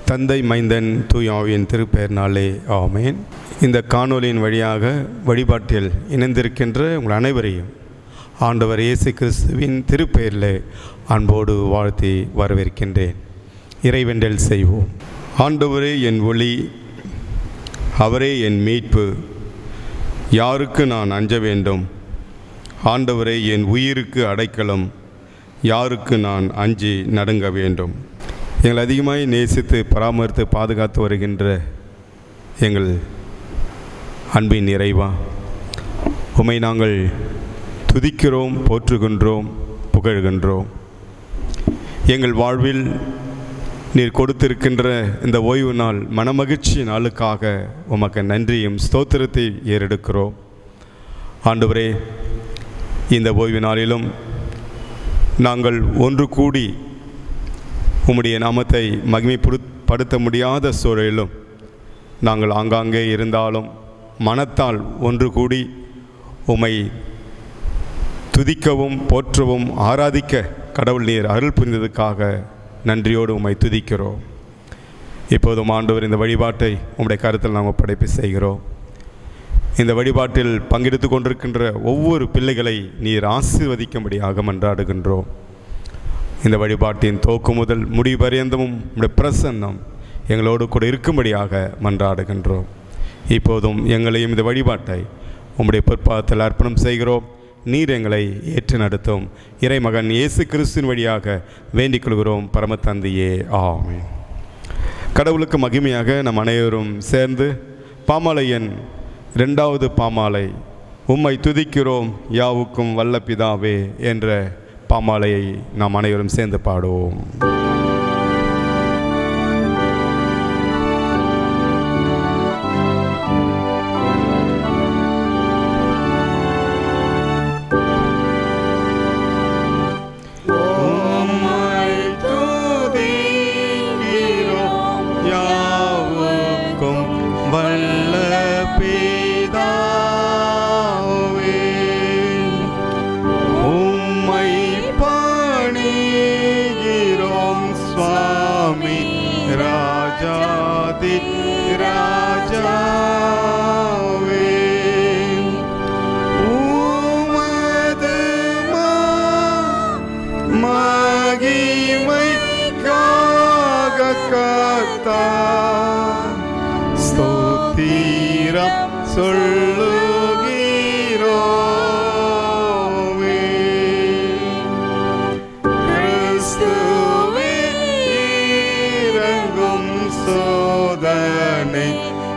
தந்தை, மைந்தன், தூய ஆவியின் திருப்பெயர்னாலே ஆமேன். இந்த காணொலியின் வழியாக வழிபாட்டில் இணைந்திருக்கின்ற உங்கள் அனைவரையும் ஆண்டவர் இயேசு கிறிஸ்துவின் திருப்பெயரில் அன்போடு வாழ்த்தி வரவேற்கின்றேன். இறைவேண்டல் செய்வோம். ஆண்டவரே என் ஒளி, அவரே என் மீட்பு, யாருக்கு நான் அஞ்ச வேண்டும்? ஆண்டவரே என் உயிருக்கு அடைக்கலம், யாருக்கு நான் அஞ்சி நடுங்க வேண்டும்? எங்கள் அதிகமாய் நேசித்து பராமரித்து பாதுகாத்து வருகின்ற எங்கள் அன்பின் இறைவா, உம்மை நாங்கள் துதிக்கிறோம், போற்றுகின்றோம், புகழ்கின்றோம். எங்கள் வாழ்வில் நீர் கொடுத்திருக்கின்ற இந்த ஓய்வு நாள், மனமகிழ்ச்சி நாளுக்காக உமக்கு நன்றியும் ஸ்தோத்திரத்தை ஏறெடுக்கிறோம். ஆண்டவரே, இந்த ஓய்வு நாளிலும் நாங்கள் ஒன்று கூடி உம்முடைய நாமத்தை மகிமைப்படுத்த முடியாத சூழலிலும் நாங்கள் ஆங்காங்கே இருந்தாலும் மனத்தால் ஒன்று கூடி உம்மை துதிக்கவும் போற்றவும் ஆராதிக்க கடவுள் நீர் அருள் புரிந்ததுக்காக நன்றியோடு உம்மை துதிக்கிறோம். இப்போதும் ஆண்டவர் இந்த வழிபாட்டை உம்முடைய கருத்தில் நாம் படைப்பு செய்கிறோம். இந்த வழிபாட்டில் பங்கெடுத்து கொண்டிருக்கின்ற ஒவ்வொரு பிள்ளைகளை நீர் ஆசீர்வதிக்கும்படியாக மன்றாடுகின்றோம். இந்த வழிபாட்டின் துவக்கு முதல் முடிவு பரியந்தமும் உம்முடைய பிரசன்னம் எங்களோடு கூட இருக்கும்படியாக மன்றாடுகின்றோம். இப்போதும் எங்களையும் இந்த வழிபாட்டை உம்முடைய பொற்பாதத்தில் அர்ப்பணம் செய்கிறோம். நீர் எங்களை ஏற்று நடத்தும். இறைமகன் இயேசு கிறிஸ்துவின் வழியாக வேண்டிக் கொள்கிறோம் பரமதந்தையே, ஆமென். கடவுளுக்கு மகிமையாக நம் அனைவரும் சேர்ந்து பாமாலையின் 2வது பாமாலை, உம்மை துதிக்கிறோம் யாவுக்கும் வல்ல பிதாவே என்ற பாமாலையை நாம் அனைவரும் சேர்ந்து பாடுவோம். ஸ்தோத்திரம் சொல்லுகிறோமே. கிறிஸ்துவே இறங்கும் சோதனை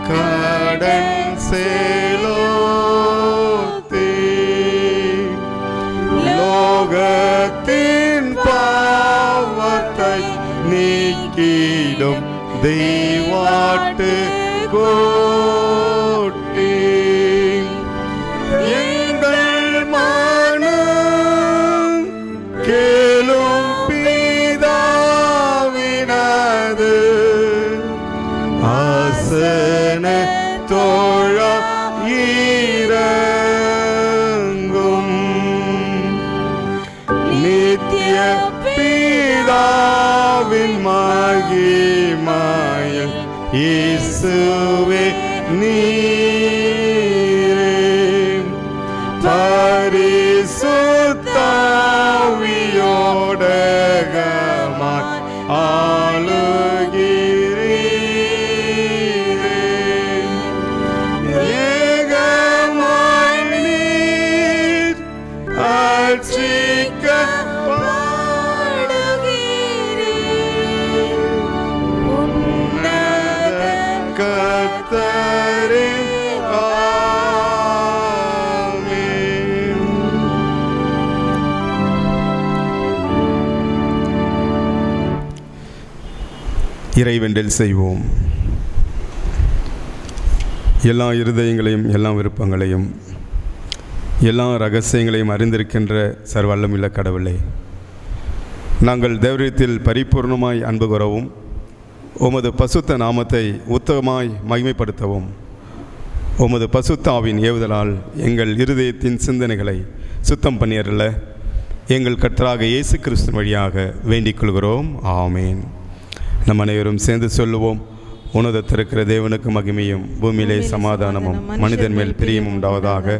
கடன் செலுத்தி லோகத்தின் பாவத்தை நீக்கிடும் தெய்வாட்டு கோட்டி எங்கள் மனம் கேளும் பிதாவினது ஆசன தோழ இறங்கும் நித்திய பிதாவின் மகிமையில் இயேசுவே நீரே பரிசுத்தாவியோடகமாய் ஆளுகிறீரே. ஏகமாய் நீர் இறைவேண்டல் செய்வோம். எல்லா இருதயங்களையும், எல்லா விருப்பங்களையும், எல்லா இரகசியங்களையும் அறிந்திருக்கின்ற சர்வல்லமுள்ள கடவுளே, நாங்கள் தேவரீத்தில் பரிபூர்ணமாய் அன்பு கூறவும் உமது பசுத்த நாமத்தை உத்தமமாய் மகிமைப்படுத்தவும் உமது பசுத்தாவின் ஏவுதலால் எங்கள் இருதயத்தின் சிந்தனைகளை சுத்தம் பண்ணியறல எங்கள் கர்த்தராக இயேசு கிறிஸ்து வழியாக வேண்டிக் கொள்கிறோம். ஆமேன். நம் அனைவரும் சேர்ந்து சொல்லுவோம். உன்னதத்திருக்கிற தேவனுக்கு மகிமையும் பூமியிலே சமாதானமும் மனிதன் மேல் பிரியமும் உண்டாவதாக.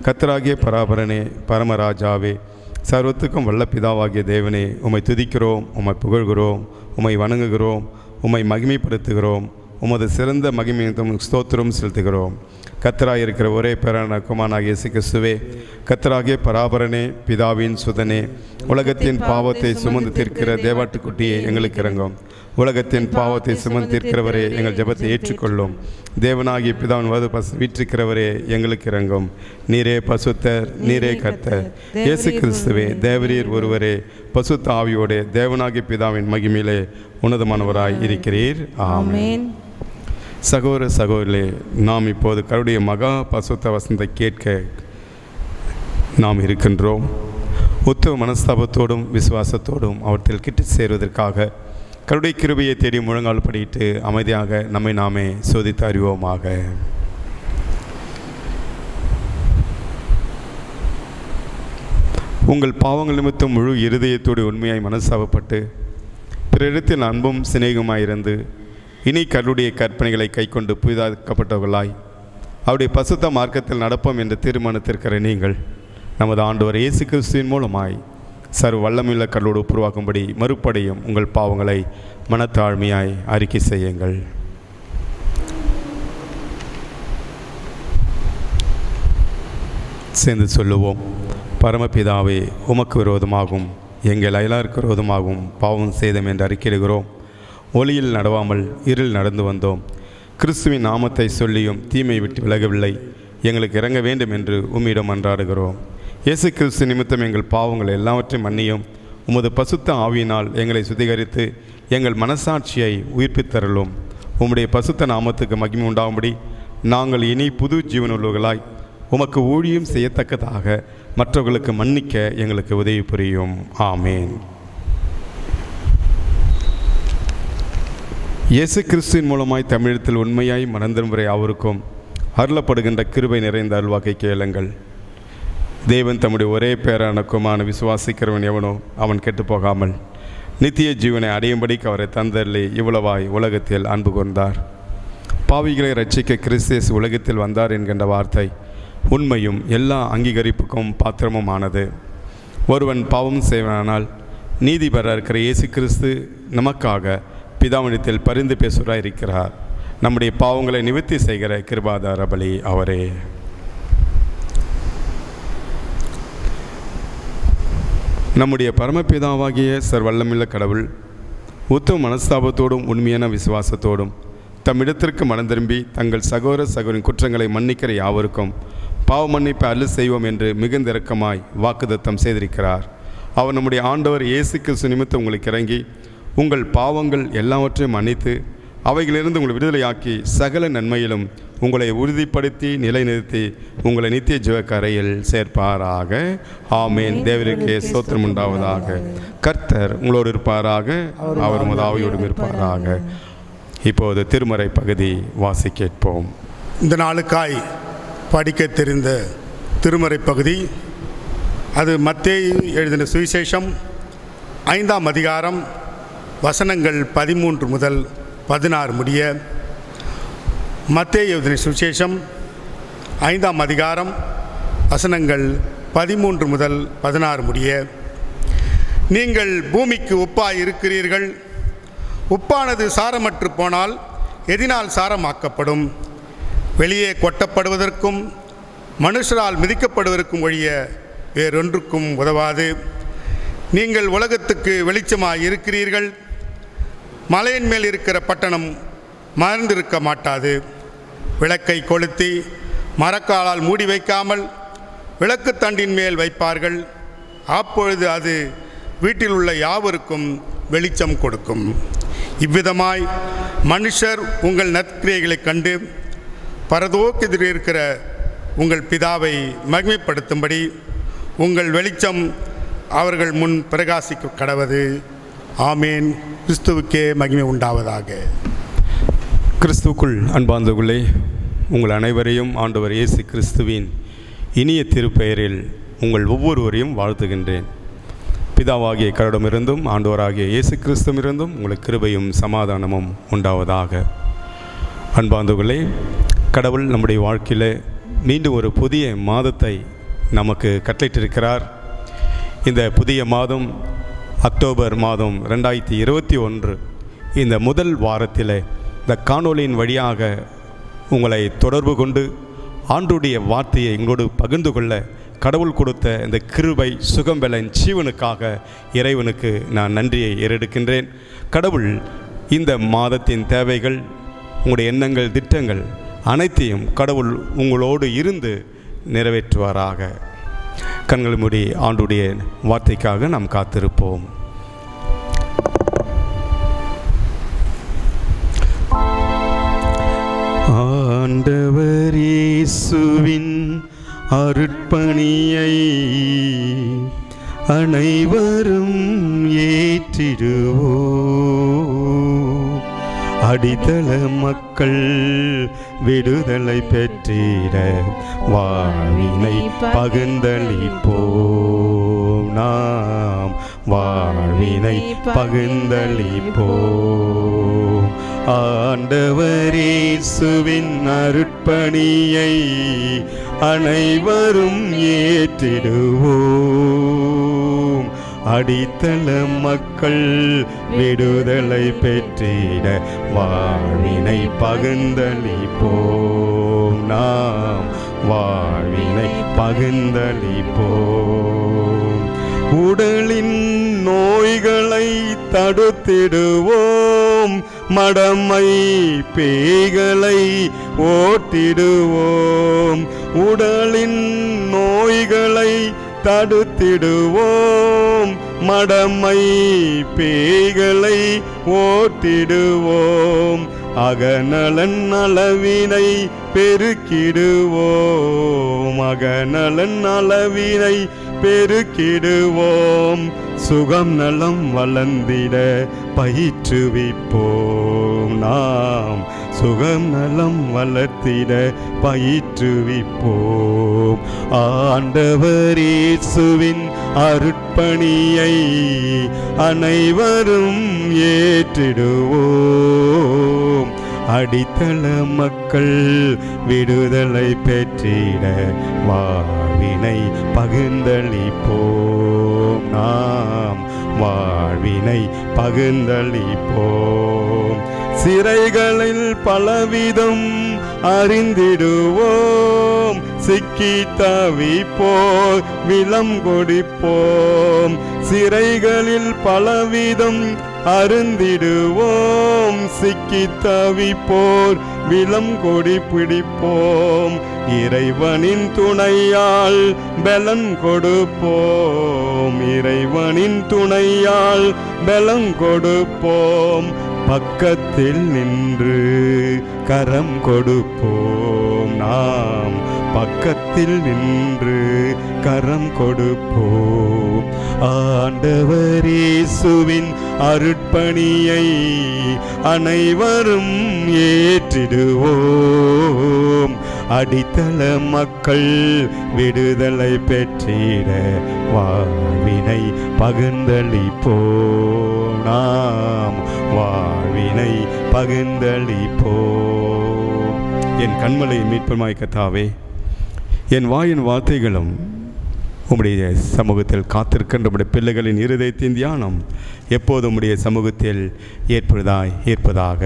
கர்த்தராகிய பராபரனே, பரமராஜாவே, சர்வத்துக்கும் வல்ல பிதாவாகிய தேவனே, உம்மை துதிக்கிறோம், உம்மை புகழ்கிறோம், உம்மை வணங்குகிறோம், உம்மை மகிமைப்படுத்துகிறோம். உமது சிறந்த மகிமையும் ஸ்தோத்திரம் செலுத்துகிறோம். கர்த்தராக இருக்கிற ஒரே பேரான குமாரனாகிய இயேசு கிறிஸ்துவே, கர்த்தராகிய பராபரனே, பிதாவின் சுதனே, உலகத்தின் பாவத்தை சுமந்து தீர்க்கிற தேவாட்டுக்குட்டியே, எங்களுக்கு இறங்கும். உலகத்தின் பாவத்தை சுமந்து தீர்க்கிறவரே, எங்கள் ஜெபத்தை ஏற்றுக்கொள்ளும். தேவனாகிய பிதாவின் வது வீற்றிருக்கிறவரே, எங்களுக்கு இறங்கும். நீரே பசுத்தர், நீரே கர்த்தர். இயேசு கிறிஸ்துவே, தேவரீர் ஒருவரே, பசுத்த ஆவியோடே தேவனாகிய பிதாவின் மகிமையிலே உன்னதமானவராய் இருக்கிறீர். ஆமென். சகோதர சகோதரிகளே, நாம் இப்போது கர்த்தருடைய மகா பசுத்த வசனத்தை கேட்க நாம் இருக்கின்றோம். உத்தம மனஸ்தாபத்தோடும் விசுவாசத்தோடும் அவற்றில் கிட்டு சேருவதற்காக கர்த்தருடைய கிருபையை தேடி முழங்கால் படியிட்டு அமைதியாக நம்மை நாமே சோதித்து அறிவோமாக. உங்கள் பாவங்கள் நிமித்தம் முழு இருதயத்தோடு உண்மையாய் மனஸ்தாபப்பட்டு பிறரிடத்தில் அன்பும் சிநேகமாயிருந்து இனி கர்த்தருடைய கற்பனைகளை கைக்கொண்டு புதிதாக்கப்பட்டவர்களாய் அவருடைய பசுத்த மார்க்கத்தில் நடப்போம் என்று தீர்மானித்திருக்கிற நீங்கள் நமது ஆண்டவர் இயேசு கிறிஸ்துவின் மூலமாய் சர்வ வல்லமையுள்ள கர்த்தரோடு உருவாக்கும்படி மறுபடியும் உங்கள் பாவங்களை மனத்தாழ்மையாய் அறிக்கை செய்யுங்கள். சேர்ந்து சொல்லுவோம். பரமபிதாவே, உமக்கு விரோதமாகும் எங்கள் அயலாருக்கு விரோதமாகவும் பாவம் செய்தோம் என்று அறிக்கையிடுகிறோம். ஒளியில் நடவாமல் இருள் நடந்து வந்தோம். கிறிஸ்துவின் நாமத்தை சொல்லியும் தீமை விட்டு விலகவில்லை. எங்களுக்கு இறங்க வேண்டும் என்று உம்மிடம் மன்றாடுகிறோம். இயேசு கிறிஸ்து நிமித்தம் எங்கள் பாவங்கள் எல்லாவற்றையும் மன்னியும். உமது பசுத்த ஆவியினால் எங்களை சுத்திகரித்து எங்கள் மனசாட்சியை உயிர்ப்பித்தருளும். உம்முடைய பசுத்த நாமத்துக்கு மகிமை உண்டாகும்படி நாங்கள் இனி புது ஜீவனுள்ளவர்களாய் உமக்கு ஊழியம் செய்யத்தக்கதாக மற்றவர்களுக்கு மன்னிக்க எங்களுக்கு உதவி புரியும். ஆமேன். இயேசு கிறிஸ்துவின் மூலமாய் தமிழத்தில் உண்மையாய் மனந்திரும்புரை அவருக்கும் அருளப்படுகின்ற கிருபை நிறைந்த அருள்வாக்கை கேளுங்கள். தேவன் தம்முடைய ஒரே பேரான குமாரனை விசுவாசிக்கிறவன் எவனோ அவன் கெட்டு போகாமல் நித்திய ஜீவனை அடையும்படிக்கு அவரை தந்தரிலே இவ்வளவாய் உலகத்தில் அன்பு கொண்டார். பாவிகளை ரட்சிக்க கிறிஸ்து உலகத்தில் வந்தார் என்கின்ற வார்த்தை உண்மையும் எல்லா அங்கீகரிப்புக்கும் பாத்திரமும் ஆனது. ஒருவன் பாவம் செய்வானால் நீதிபராக இருக்கிற இயேசு கிறிஸ்து நமக்காக பிதாவினிடத்தில் பரிந்து பேசுகிறார் இருக்கிறார். நம்முடைய பாவங்களை நிவர்த்தி செய்கிற கிருபாதார பலி அவரே. நம்முடைய பரமபிதாவாகிய சர்வல்லமுள்ள கடவுள் உத்தம மனஸ்தாபத்தோடும் உண்மையான விசுவாசத்தோடும் தம்மிடத்திற்கு மனம் திரும்பி தங்கள் சகோதர சகோதரின் குற்றங்களை மன்னிக்கிற யாவருக்கும் பாவ மன்னிப்பை அருள் செய்வோம் என்று மிகுந்த இரக்கமாய் வாக்குத்தத்தம் செய்திருக்கிறார். அவர் நம்முடைய ஆண்டவர் இயேசு கிறிஸ்து நிமித்தம் உங்களுக்கு இறங்கி உங்கள் பாவங்கள் எல்லாவற்றையும் மன்னித்து அவைகளிலிருந்து உங்களை விடுதலையாக்கி சகல நன்மையிலும் உங்களை உறுதிப்படுத்தி நிலைநிறுத்தி உங்களை நித்திய ஜீவக்கரையில் சேர்ப்பாராக. ஆமேன். தேவனுக்கே ஸ்தோத்திரம் உண்டாவதாக. கர்த்தர் உங்களோடு இருப்பாராக, அவர் உமது ஆவியோடும் இருப்பாராக. இப்போது திருமறை பகுதி வாசி கேட்போம். இந்த நாளுக்காய் படிக்க தெரிந்த திருமறை பகுதி அது மத்தேயு எழுதின சுவிசேஷம் 5ஆம் அதிகாரம் வசனங்கள் 13 முதல் 16 முடிய. மத்தேயு எழுதின சுவிசேஷம் 5ஆம் அதிகாரம் வசனங்கள் 13 முதல் 16 முடிய. நீங்கள் பூமிக்கு உப்பாய் இருக்கிறீர்கள். உப்பானது சாரமற்று போனால் எதினால் சாரமாக்கப்படும்? வெளியே கொட்டப்படுவதற்கும் மனுஷரால் மிதிக்கப்படுவதற்கும் ஒழிய வேறொன்றுக்கும் உதவாது. நீங்கள் உலகத்துக்கு வெளிச்சமாய் இருக்கிறீர்கள். மலையின் மேல் இருக்கிற பட்டணம் மறந்திருக்க மாட்டாது. விளக்கை கொளுத்தி மரக்காலால் மூடி வைக்காமல் விளக்குத்தண்டின் மேல் வைப்பார்கள். அப்பொழுது அது வீட்டில் உள்ள யாவருக்கும் வெளிச்சம் கொடுக்கும். இவ்விதமாய் மனுஷர் உங்கள் நற்கிரியைகளைக் கண்டு பரலோகத்தில் இருக்கிற உங்கள் பிதாவை மகிமைப்படுத்தும்படி உங்கள் வெளிச்சம் அவர்கள் முன் பிரகாசிக்க கடவது. ஆமேன். கிறிஸ்துவுக்கே மகிமை உண்டாவதாக. கிறிஸ்துவுக்குள் அன்பார்ந்தவர்களே, உங்கள் அனைவரையும் ஆண்டவர் இயேசு கிறிஸ்துவின் இனிய திருப்பெயரில் உங்கள் ஒவ்வொருவரையும் வாழ்த்துகின்றேன். பிதாவாகிய கடவுளிடமிருந்தும் ஆண்டவராகிய இயேசு கிறிஸ்துவிலிருந்தும் உங்களுக்கு கிருபையும் சமாதானமும் உண்டாவதாக. அன்பார்ந்தவர்களே, கடவுள் நம்முடைய வாழ்க்கையில் மீண்டும் ஒரு புதிய மாதத்தை நமக்கு கட்டளையிட்டிருக்கிறார். இந்த புதிய மாதம் அக்டோபர் மாதம் 2021 இந்த முதல் வாரத்தில் இந்த காணொலியின் வழியாக உங்களை தொடர்பு கொண்டு ஆண்டுடைய வார்த்தையை எங்களோடு பகிர்ந்து கொள்ள கடவுள் கொடுத்த இந்த கிருபை சுகம்பலன் ஜீவனுக்காக இறைவனுக்கு நான் நன்றியை ஏறெடுக்கின்றேன். கடவுள் இந்த மாதத்தின் தேவைகள், உங்களுடைய எண்ணங்கள், திட்டங்கள் அனைத்தையும் கடவுள் உங்களோடு இருந்து நிறைவேற்றுவாராக. கண்கள் மூடி ஆண்டுடைய வார்த்தைக்காக நாம் காத்திருப்போம். ஆண்டவர் இயேசுவின் அருட்பணியை அனைவரும் ஏற்றிடுவோம். அடித்தள மக்கள் விடுதலை பெற்றிட வாழ்வினை பகிர்ந்தளிப்போம். நாம் வாழ்வினை பகிர்ந்தளிப்போம். ஆண்டவர் இயேசுவின் அருட்பணியை அனைவரும் ஏற்றிடுவோம். அடித்தள மக்கள் விடுதலை பெற்றிட வாழ்வினை பகிர்ந்தளிப்போம். நாம் வாழ்வினை பகிர்ந்தளிப்போம். உடலின் நோய்களை தடுத்திடுவோம். மடமை பேய்களை ஓட்டிடுவோம். உடலின் நோய்களை தடுத்திடுவோம். மடமை பேய்களை ஓட்டிடுவோம். அகநலன் அளவினை பெருக்கிடுவோம். அகநலன் அளவினை பெருக்கிடுவோம். சுகம் நலம் வளர்ந்திட பயிற்றுவிப்போம். நாம் சுகம் நலம் வளர்த்திட பயிற்றுவிப்போம். ஆண்டவர் இயேசுவின் அருட்பணியை அனைவரும் ஏற்றிடுவோம். அடித்தள மக்கள் விடுதலை பெற்றிட வாழ்வினை பகிர்ந்தளிப்போம். நாம் வாழ்வினை பகிர்ந்தளிப்போம். சிறைகளில் பலவிதம் அறிந்திடுவோம். சிக்கி தவிப்போர் விலம் கொடிப்போம். சிறைகளில் பலவிதம் அருந்திடுவோம். சிக்கி தவிப்போர் விலம் கொடி பிடிப்போம். இறைவனின் துணையால் பலன் கொடுப்போம். இறைவனின் துணையால் பலன் கொடுப்போம். பக்கத்தில் நின்று கரம் கொடுப்போம். நாம் பக்கத்தில் நின்று கரம் கொடுப்போம். ஆண்டவர் இயேசுவின் அருட்பணியை அனைவரும் ஏற்றிடுவோம். அடித்தள மக்கள் விடுதலை பெற்றிட வாழ்வினை பகிர்ந்தளிப்போம். நாம் வாழ்வினை பகிர்ந்தளிப்போம். என் கண்மலை மீட்புமாய் கர்த்தாவே, என் வாயின் வார்த்தைகளும் உம்முடைய சமூகத்தில் காத்திருக்கின்ற உம்முடைய பிள்ளைகளின் இருதயத்தின் தியானம் எப்போதும் உம்முடைய சமூகத்தில் ஏற்பதாக.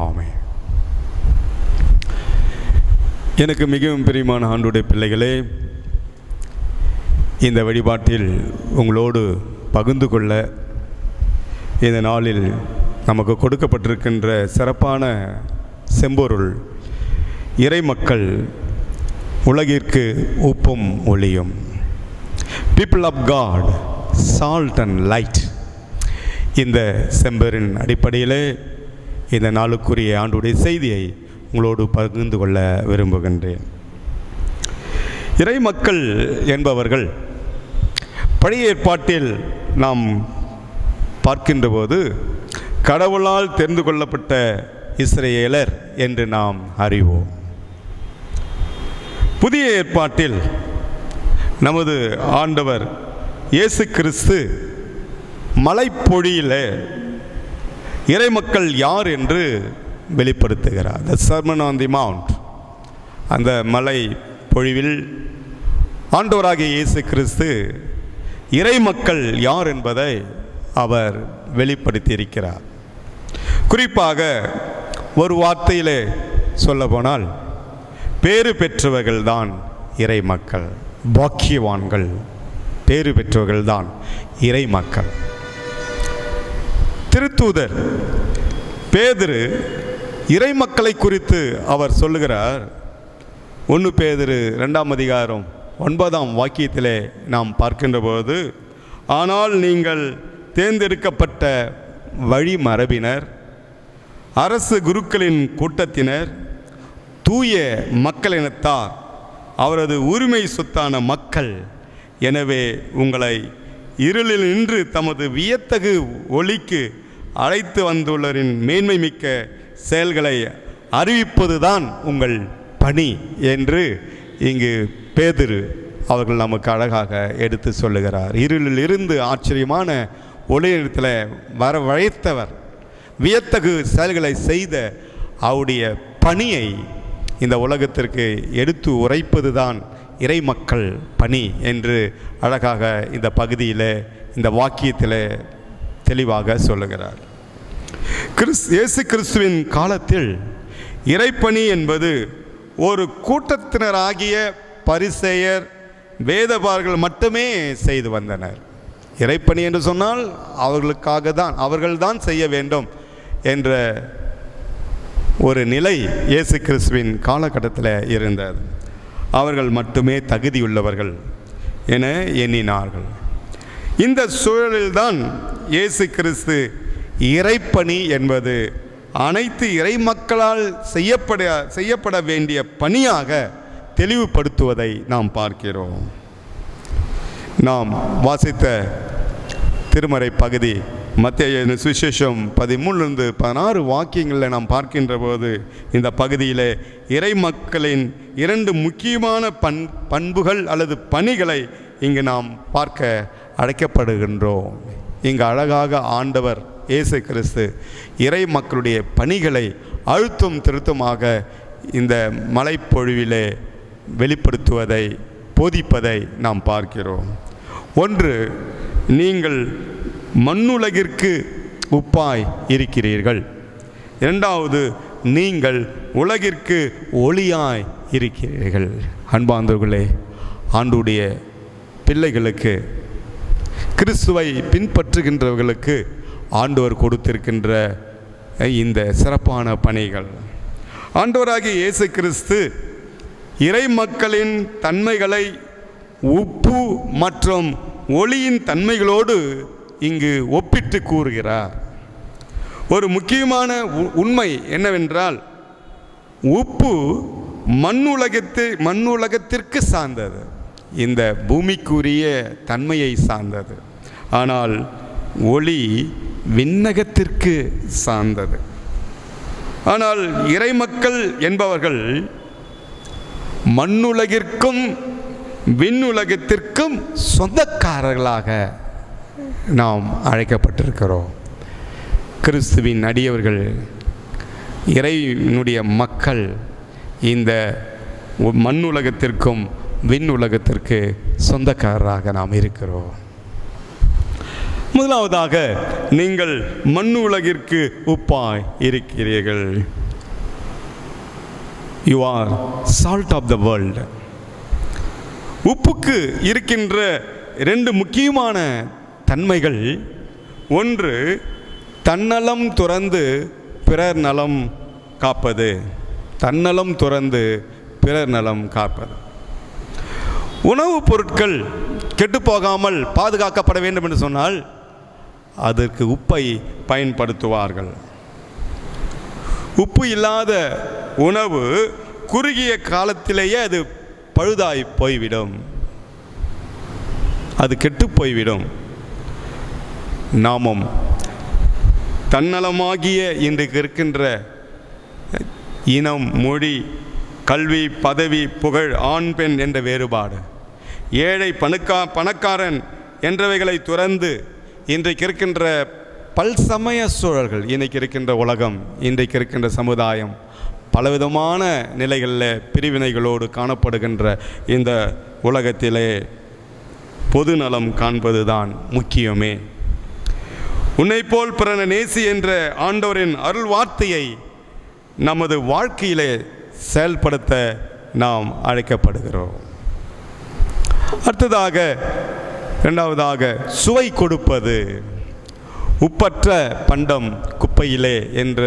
ஆமென். எனக்கு மிகவும் பிரியமான ஆண்டுடைய பிள்ளைகளே, இந்த வழிபாட்டில் உங்களோடு பகிர்ந்து கொள்ள இந்த நாளில் நமக்கு கொடுக்கப்பட்டிருக்கின்ற சிறப்பான செம்பொருள் இறை மக்கள் உலகிற்கு உப்பும் ஒளியும். People of God, salt and light. இந்த செம்பரின் அடிப்படையில் இந்த நாளுக்குரிய ஆண்டுடைய செய்தியை உங்களோடு பகிர்ந்து கொள்ள விரும்புகின்றேன். இறை மக்கள் என்பவர்கள் பழைய ஏற்பாட்டில் நாம் பார்க்கின்ற போது கடவுளால் தெரிந்து கொள்ளப்பட்ட இஸ்ரேலர் என்று நாம் அறிவோம். புதிய ஏற்பாட்டில் நமது ஆண்டவர் இயேசு கிறிஸ்து மலைப்பொழியிலே இறைமக்கள் யார் என்று வெளிப்படுத்துகிறார். த சர்மன் ஆன் தி மவுண்ட். அந்த மலை பொழிவில் ஆண்டவராகிய இயேசு கிறிஸ்து இறைமக்கள் யார் என்பதை அவர் வெளிப்படுத்தியிருக்கிறார். குறிப்பாக ஒரு வார்த்தையிலே சொல்லப்போனால் பேறு பெற்றவர்கள்தான் இறைமக்கள், பாக்கியவான்கள், பேறு பெற்றவர்கள்தான் இறைமக்கள். திருத்தூதர் பேதுரு இறைமக்களை குறித்து அவர் சொல்லுகிறார். 1 பேதுரு 2ஆம் அதிகாரம் 9ஆம் வாக்கியத்திலே நாம் பார்க்கின்ற போது, ஆனால் நீங்கள் தேர்ந்தெடுக்கப்பட்ட வழிமரபினர், அரசு குருக்களின் கூட்டத்தினர், தூய மக்களினத்தார், அவரது உரிமை சொத்தான மக்கள், எனவே உங்களை இருளில் நின்று தமது வியத்தகு ஒளிக்கு அழைத்து வந்துள்ளரின் மேன்மை மிக்க செயல்களை அறிவிப்பதுதான் உங்கள் பணி என்று இங்கு பேதுரு அவர்கள் நமக்கு அழகாக எடுத்து சொல்லுகிறார். இருளில் இருந்து ஆச்சரியமான ஒளியிடத்தில் வரவழைத்தவர், வியத்தகு செயல்களை செய்த அவருடைய பணியை இந்த உலகத்திற்கு எடுத்து உரைப்பதுதான் இறைமக்கள் பணி என்று அழகாக இந்த பகுதியில், இந்த வாக்கியத்தில் தெளிவாக சொல்லுகிறார். இயேசு கிறிஸ்துவின் காலத்தில் இறைப்பணி என்பது ஒரு கூட்டத்தினராகிய பரிசேயர், வேதபாரர்கள் மட்டுமே செய்து வந்தனர். இறைப்பணி என்று சொன்னால் அவர்கள்தான் செய்ய வேண்டும் என்ற ஒரு நிலை இயேசு கிறிஸ்துவின் காலகட்டத்தில் இருந்தது. அவர்கள் மட்டுமே தகுதியுள்ளவர்கள் என எண்ணினார்கள். இந்த சூழலில்தான் இயேசு கிறிஸ்து இறைப்பணி என்பது அனைத்து இறைமக்களால் செய்யப்பட வேண்டிய பணியாக தெளிவுபடுத்துவதை நாம் பார்க்கிறோம். நாம் வாசித்த திருமறை பகுதி மத்தேயு சுவிசேஷம் 13-16 வாக்கியங்களில் நாம் பார்க்கின்ற போது, இந்த பகுதியில் இறைமக்களின் 2 முக்கியமான பண்புகள் அல்லது பணிகளை இங்கு நாம் பார்க்க அழைக்கப்படுகின்றோம். இங்கு அழகாக ஆண்டவர் இயேசு கிறிஸ்து இறை மக்களுடைய பணிகளை அழுத்தம் திருத்தமாக இந்த மலைப்பொழிவிலே வெளிப்படுத்துவதை, போதிப்பதை நாம் பார்க்கிறோம். 1, நீங்கள் மண்ணுலகிற்கு உப்பாய் இருக்கிறீர்கள். 2வது, நீங்கள் உலகிற்கு ஒளியாய் இருக்கிறீர்கள். அன்பார்ந்தவர்களே, ஆண்டுடைய பிள்ளைகளுக்கு, கிறிஸ்துவை பின்பற்றுகின்றவர்களுக்கு ஆண்டவர் கொடுத்திருக்கின்ற இந்த சிறப்பான பணிகள். ஆண்டவராகிய இயேசு கிறிஸ்து இறை மக்களின் தன்மைகளை உப்பு மற்றும் ஒளியின் தன்மைகளோடு இங்கு ஒப்பிட்டு கூறுகிறார். ஒரு முக்கியமான உண்மை என்னவென்றால், உப்பு மண்ணுலகத்திற்கு சார்ந்தது, இந்த பூமிக்குரிய தன்மையை சார்ந்தது. ஆனால் ஒளி விண்ணகத்திற்கு சார்ந்தது. ஆனால் இறைமக்கள் என்பவர்கள் மண்ணுலகிற்கும் விண்ணுலகத்திற்கும் சொந்தக்காரர்களாக நாம் அழைக்கப்பட்டிருக்கிறோம். கிறிஸ்துவின் அடியவர்கள், இறைவனுடைய மக்கள் இந்த மண்ணுலகத்திற்கும் விண்ணுலகத்திற்கு சொந்தக்காரராக நாம் இருக்கிறோம். முதலாவதாக, நீங்கள் மண்ணு உலகிற்கு உப்பாய் இருக்கிறீர்கள். You are salt of the world. உப்புக்கு இருக்கின்ற 2 முக்கியமான தன்மைகள். 1, தன்னலம் துறந்து பிறர் நலம் காப்பது. தன்னலம் துறந்து பிறர் நலம் காப்பது. உணவுப் பொருட்கள் கெட்டுப்போகாமல் பாதுகாக்கப்பட வேண்டும் என்று சொன்னால் அதற்கு உப்பை பயன்படுத்துவார்கள். உப்பு இல்லாத உணவு குறுகிய காலத்திலேயே அது பழுதாய் போய்விடும், அது கெட்டு போய்விடும். நாமும் தன்னலமாகிய இன்றைக்கு இருக்கின்ற இனம், மொழி, கல்வி, பதவி, புகழ், ஆண் பெண் என்ற வேறுபாடு, ஏழை பணக்காரன் என்றவைகளை துறந்து இன்றைக்கு இருக்கின்ற பல்சமய சூழல்கள், இன்றைக்கு இருக்கின்ற உலகம், இன்றைக்கு இருக்கின்ற சமுதாயம் பலவிதமான நிலைகளில் பிரிவினைகளோடு காணப்படுகின்ற இந்த உலகத்திலே பொது நலம் காண்பது தான் முக்கியமே. உன்னை போல் பிறனை நேசி என்ற ஆண்டவரின் அருள் வார்த்தையை நமது வாழ்க்கையிலே செயல்படுத்த நாம் அழைக்கப்படுகிறோம். அடுத்ததாக, இரண்டாவதாக, சுவை கொடுப்பது. உப்பற்ற பண்டம் குப்பையிலே என்ற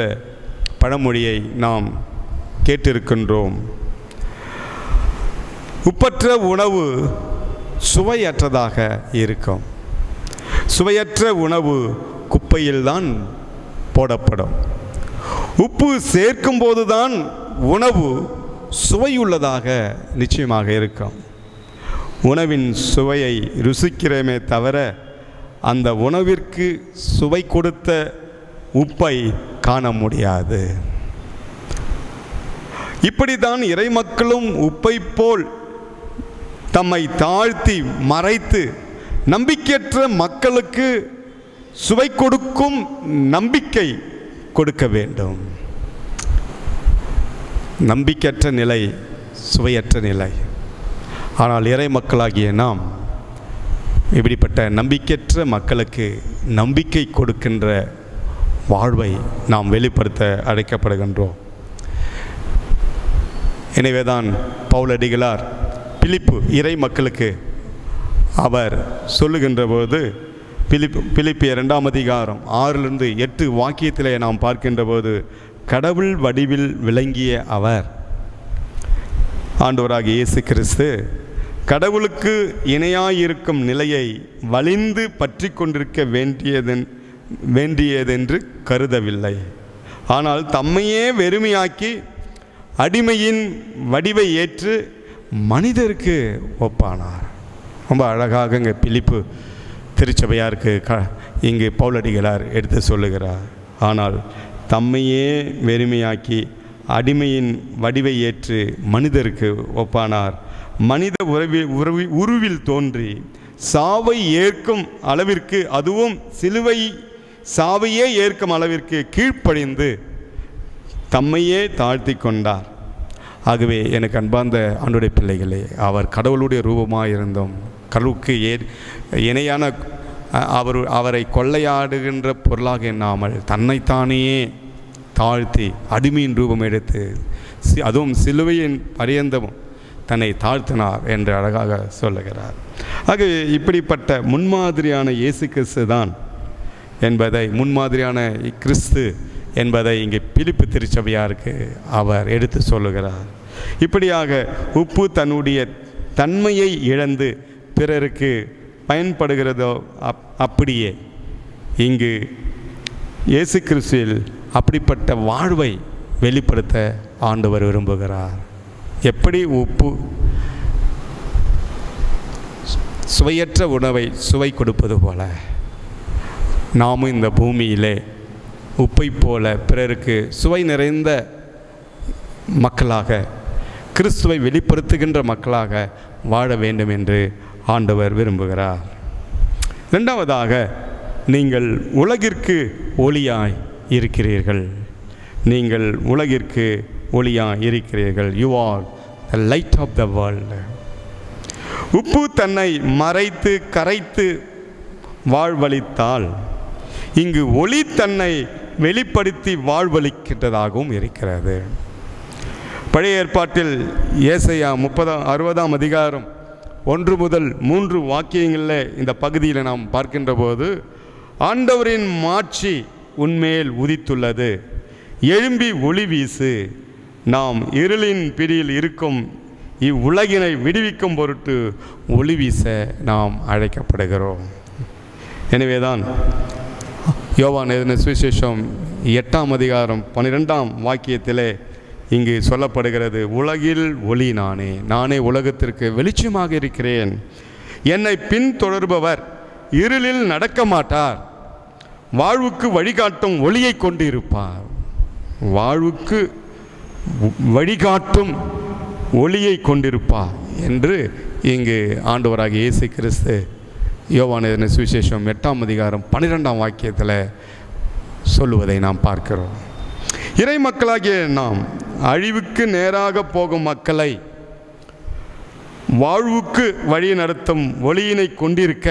பழமொழியை நாம் கேட்டிருக்கின்றோம். உப்பற்ற உணவு சுவையற்றதாக இருக்கும். சுவையற்ற உணவு குப்பையில்தான் போடப்படும். உப்பு சேர்க்கும் போதுதான் உணவு சுவையுள்ளதாக நிச்சயமாக இருக்கும். உணவின் சுவையை ருசிக்கிறோமே தவிர அந்த உணவிற்கு சுவை கொடுத்த உப்பை காண முடியாது. இப்படித்தான் இறைமக்களும் உப்பை போல் தம்மை தாழ்த்தி மறைத்து நம்பிக்கையற்ற மக்களுக்கு சுவை கொடுக்கும் நம்பிக்கை கொடுக்க வேண்டும். நம்பிக்கையற்ற நிலை சுவையற்ற நிலை. ஆனால் இறை மக்களாகிய நாம் இப்படிப்பட்ட நம்பிக்கையற்ற மக்களுக்கு நம்பிக்கை கொடுக்கின்ற வாழ்வை நாம் வெளிப்படுத்த அழைக்கப்படுகின்றோம். எனவேதான் பவுலடிகளார் பிலிப்பு இறை மக்களுக்கு அவர் சொல்லுகின்ற போது, பிலிப்பியர் 2 அதிகாரம் 6-8 வாக்கியத்திலே நாம் பார்க்கின்ற போது, கடவுள் வடிவில் விளங்கிய அவர், ஆண்டவராகிய இயேசு கிறிஸ்து, கடவுளுக்கு இணையாயிருக்கும் நிலையை வலிந்து பற்றி கொண்டிருக்க வேண்டியதென்று கருதவில்லை. ஆனால் தம்மையே வெறுமையாக்கி அடிமையின் வடிவை ஏற்று மனிதருக்கு ஒப்பானார். ரொம்ப அழகாக இங்கே பிலிப்பு திருச்சபையாருக்கு இங்கு பவுலடிகளார் எடுத்து சொல்லுகிறார். ஆனால் தம்மையே வெறுமையாக்கி அடிமையின் வடிவை ஏற்று மனிதருக்கு ஒப்பானார். மனித உருவில் தோன்றி சாவை ஏற்கும் அளவிற்கு, அதுவும் சிலுவை சாவையே ஏற்கும் அளவிற்கு கீழ்ப்படிந்து தம்மையே தாழ்த்தி கொண்டார். ஆகவே எனக்கு அன்பார்ந்த ஆண்டவருடைய பிள்ளைகளே, அவர் கடவுளுடைய ரூபமாக இருந்தோம். கடவுளுக்கு இணையான அவரை கொள்ளையாடுகின்ற பொருளாக எண்ணாமல் தன்னைத்தானே தாழ்த்தி அடிமையின் ரூபம் எடுத்து, அதுவும் சிலுவையின் பரியந்தமும் தன்னை தாழ்த்தினார் என்று அழகாக சொல்லுகிறார். ஆகவே இப்படிப்பட்ட முன்மாதிரியான இயேசு கிறிஸ்து தான் என்பதை, முன்மாதிரியான கிறிஸ்து என்பதை இங்கே பிலிப்பு திருச்சபையாருக்கு அவர் எடுத்து சொல்லுகிறார். இப்படியாக உப்பு தன்னுடைய தன்மையை இழந்து பிறருக்கு பயன்படுகிறதோ அப்படியே இங்கு இயேசு கிறிஸ்துவில் அப்படிப்பட்ட வாழ்வை வெளிப்படுத்த ஆண்டவர் விரும்புகிறார். எப்படி உப்பு சுவையற்ற உணவை சுவை கொடுப்பது போல, நாமும் இந்த பூமியிலே உப்பை போல பிறருக்கு சுவை நிறைந்த மக்களாக, கிறிஸ்துவை வெளிப்படுத்துகின்ற மக்களாக வாழ வேண்டும் என்று ஆண்டவர் விரும்புகிறார். இரண்டாவதாக, நீங்கள் உலகிற்கு ஒளியாய் இருக்கிறீர்கள். நீங்கள் உலகிற்கு ஒளியாய் இருக்கிறீர்கள். You are the light of the world. உப்பு தன்னை மறைத்து கரைத்து வாழ்வளித்தால், இங்கு ஒளி தன்னை வெளிப்படுத்தி வாழ்வளிக்கின்றதாகவும் இருக்கிறது. பழைய ஏற்பாட்டில் ஏசாயா 60 அதிகாரம் 1 முதல் 3 வாக்கியங்களில் இந்த பகுதியில் நாம் பார்க்கின்ற போது, ஆண்டவரின் மாட்சி உன்மேல் உதித்துள்ளது, எழும்பி ஒளி வீசு, நாம் இருளின் பிடியில் இருக்கும் இவ்வுலகினை விடுவிக்கும் பொருட்டு ஒளி வீச நாம் அழைக்கப்படுகிறோம். எனவேதான் யோவான் எழுதின சுவிசேஷம் 8 அதிகாரம் 12 வாக்கியத்திலே இங்கு சொல்லப்படுகிறது, உலகில் ஒளி நானே, நானே உலகத்திற்கு வெளிச்சமாக இருக்கிறேன். என்னை பின்தொடர்பவர் இருளில் நடக்க மாட்டார், வாழ்வுக்கு வழிகாட்டும் ஒளியை கொண்டு இருப்பார். வாழ்வுக்கு வழிகாட்டும் ஒளியை கொண்டிருப்பார் என்று இங்கு ஆண்டவராகிய இயேசு கிறிஸ்து யோவான் எழுதின சுவிசேஷம் 8ஆம் அதிகாரம் 12ஆம் வாக்கியத்தில் சொல்லுவதை நாம் பார்க்கிறோம். இறை மக்களாகிய நாம் அழிவுக்கு நேராக போகும் மக்களை வாழ்வுக்கு வழி நடத்தும் ஒளியினை கொண்டிருக்க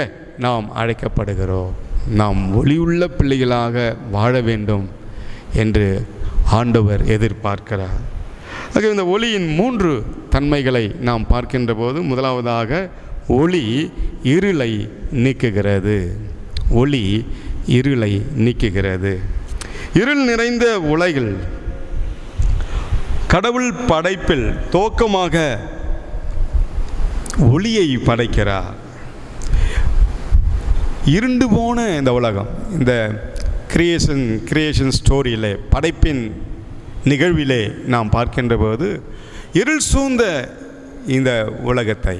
நாம் அழைக்கப்படுகிறோம். நாம் ஒளியுள்ள பிள்ளைகளாக வாழ வேண்டும் என்று ஆண்டவர் எதிர்பார்க்கிறார். ஆக இந்த ஒளியின் 3 தன்மைகளை நாம் பார்க்கின்ற போது, முதலாவதாக ஒளி இருளை நீக்குகிறது. ஒளி இருளை நீக்குகிறது. இருள் நிறைந்த உலகில் கடவுள் படைப்பில் துவக்கமாக ஒளியை படைக்கிறார். இருண்டு போன இந்த உலகம், இந்த கிரியேஷன் ஸ்டோரியிலே, படைப்பின் நிகழ்விலே நாம் பார்க்கின்ற போது இருள் சூழ்ந்த இந்த உலகத்தை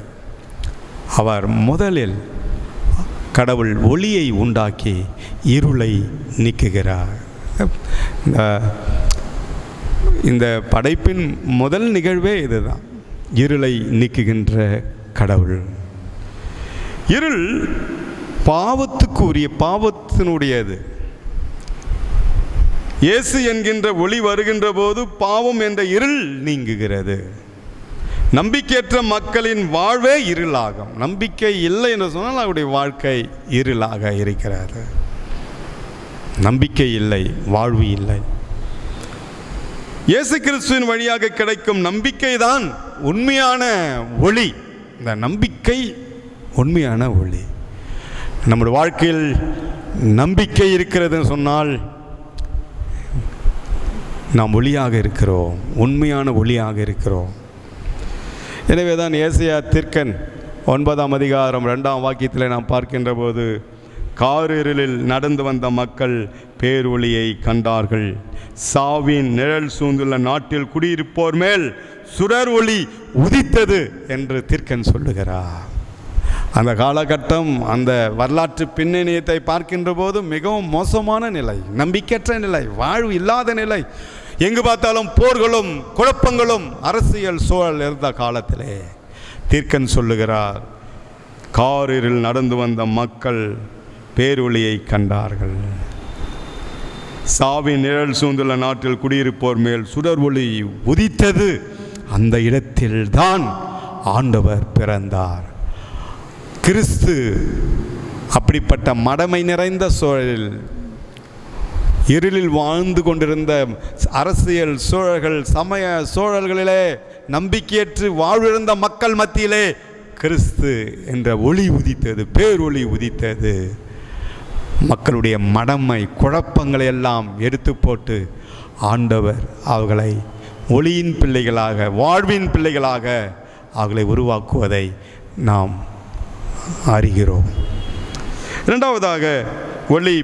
அவர் முதலில் கடவுள் ஒளியை உண்டாக்கி இருளை நீக்குகிறார். இந்த படைப்பின் முதல் நிகழ்வே இதுதான், இருளை நீக்குகின்ற கடவுள். இருள் பாவத்தினுடையது. இயேசு என்கின்ற ஒளி வருகின்ற போது பாவம் என்ற இருள் நீங்குகிறது. நம்பிக்கையற்ற மக்களின் வாழ்வே இருளாகும். நம்பிக்கை இல்லை என்று சொன்னால் அவருடைய வாழ்க்கை இருளாக இருக்கிறது. நம்பிக்கை இல்லை, வாழ்வு இல்லை. இயேசு கிறிஸ்துவின் வழியாக கிடைக்கும் நம்பிக்கை தான் உண்மையான ஒளி. இந்த நம்பிக்கை உண்மையான ஒளி. நம்முடைய வாழ்க்கையில் நம்பிக்கை இருக்கிறதுன்னு சொன்னால் நாம் ஒளியாக இருக்கிறோம், உண்மையான ஒளியாக இருக்கிறோம். எனவே தான் ஏசாயா தீர்க்கன் 9ஆம் அதிகாரம் 2ஆம் வாக்கியத்தில் நாம் பார்க்கின்ற போது, காரிருளில் நடந்து வந்த மக்கள் பேரொளியை கண்டார்கள். சாவின் நிழல் சூழ்ந்துள்ள நாட்டில் குடியிருப்போர் மேல் சுடர் ஒளி உதித்தது என்று தீர்க்கன் சொல்லுகிறார். அந்த காலகட்டம், அந்த வரலாற்று பின்னணியத்தை பார்க்கின்ற போது மிகவும் மோசமான நிலை, நம்பிக்கையற்ற நிலை, வாழ்வு இல்லாத நிலை. எங்கு பார்த்தாலும் போர்களும் குழப்பங்களும் அரசியல் சூழல் இருந்த காலத்திலே தீர்க்கன் சொல்லுகிறார், காரில் நடந்து வந்த மக்கள் பேரொளியை கண்டார்கள். சாவின் நிழல் சூழ்ந்துள்ள நாட்டில் குடியிருப்போர் மேல் சுடர் ஒளி உதித்தது. அந்த இடத்தில்தான் ஆண்டவர் பிறந்தார். கிறிஸ்து அப்படிப்பட்ட மடமை நிறைந்த சூழலில், இருளில் வாழ்ந்து கொண்டிருந்த அரசியல் சூழல்கள், சமய சூழல்களிலே நம்பிக்கையற்று வாழ்விழந்த மக்கள் மத்தியிலே கிறிஸ்து என்ற ஒளி உதித்தது, பேரொளி உதித்தது. மக்களுடைய மடமை குழப்பங்களை எல்லாம் எடுத்து போட்டு ஆண்டவர் அவர்களை ஒளியின் பிள்ளைகளாக, வாழ்வின் பிள்ளைகளாக அவர்களை உருவாக்குவதை நாம் அறிகிறோம். இரண்டாவதாக, ஒளி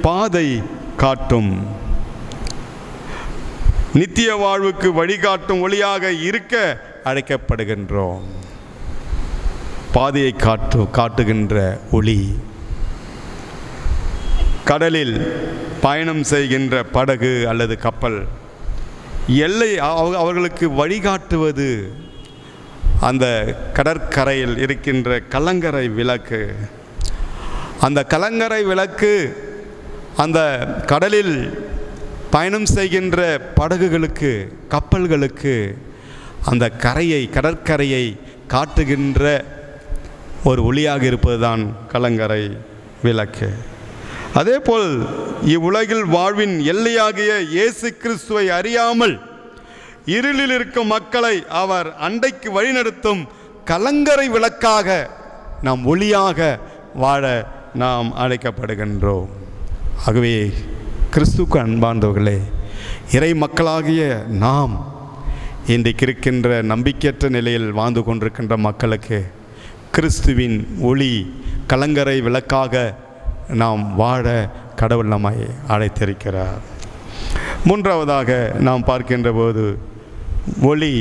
பாதை காட்டும், நித்திய வாழ்வுக்கு வழிகாட்டும் ஒளியாக இருக்க அழைக்கப்படுகின்றோம். பாதையை காட்டுகின்ற ஒளி. கடலில் பயணம் செய்கின்ற படகு அல்லது கப்பல், எல்லை அவர்களுக்கு வழிகாட்டுவது அந்த கடற்கரையில் இருக்கின்ற கலங்கரை விளக்கு. அந்த கலங்கரை விளக்கு அந்த கடலில் பயணம் செய்கின்ற படகுகளுக்கு, கப்பல்களுக்கு அந்த கடற்கரையை காட்டுகின்ற ஒரு ஒளியாக இருப்பதுதான் கலங்கரை விளக்கு. அதேபோல் இவ்வுலகில் வாழ்வின் எல்லையாகிய இயேசு கிறிஸ்துவை அறியாமல் இருளில் இருக்கும் மக்களை அவர் அண்டைக்கு வழிநடத்தும் கலங்கரை விளக்காக, நாம் ஒளியாக வாழ நாம் அழைக்கப்படுகின்றோம். ஆகவே கிறிஸ்துவுக்கு அன்பார்ந்தவர்களே, இறை மக்களாகிய நாம் இன்றைக்கு இருக்கின்ற நம்பிக்கையற்ற நிலையில் வாழ்ந்து கொண்டிருக்கின்ற மக்களுக்கு கிறிஸ்துவின் ஒளி கலங்கரை விளக்காக நாம் வாழ கடவுள் நம்மை அழைத்திருக்கிறார். மூன்றாவதாக நாம் பார்க்கின்ற போது, ஒளி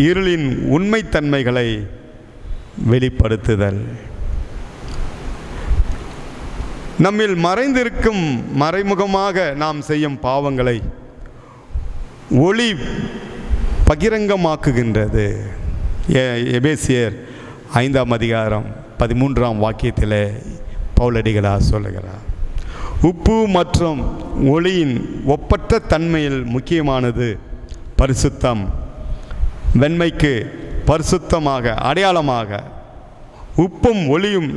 இருளின் உண்மைத்தன்மைகளை வெளிப்படுத்துதல். நம்மில் மறைந்திருக்கும், மறைமுகமாக நாம் செய்யும் பாவங்களை ஒளி பகிரங்கமாக்குகின்றது. எபேசியர் 5ஆம் அதிகாரம் 13ஆம் வாக்கியத்தில் பவுலடிகளார் சொல்லுகிறார். உப்பு மற்றும் ஒளியின் ஒப்பற்ற தன்மையில் முக்கியமானது பரிசுத்தம். வெண்மைக்கு பரிசுத்தமாக அடையாளமாக உப்பும் ஒளியும்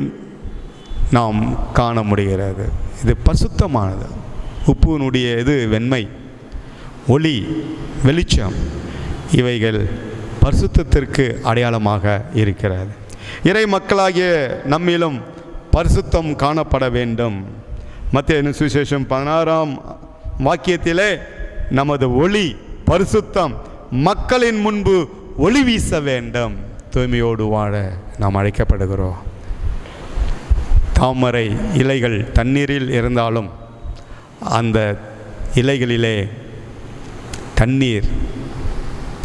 நாம் காண முடிகிறது. இது பரிசுத்தமானது. உப்புனுடைய இது வெண்மை, ஒளி வெளிச்சம், இவைகள் பரிசுத்தத்திற்கு அடையாளமாக இருக்கிறது. இறை மக்களாகிய நம்மிலும் பரிசுத்தம் காணப்பட வேண்டும். மத்தேயு சுவிசேஷம் 16ஆம் வாக்கியத்திலே நமது ஒளி பரிசுத்தம் மக்களின் முன்பு ஒளி வீச வேண்டும். தூய்மையோடு வாழ நாம் அழைக்கப்படுகிறோம். தாமரை இலைகள் தண்ணீரில் இருந்தாலும் அந்த இலைகளிலே தண்ணீர்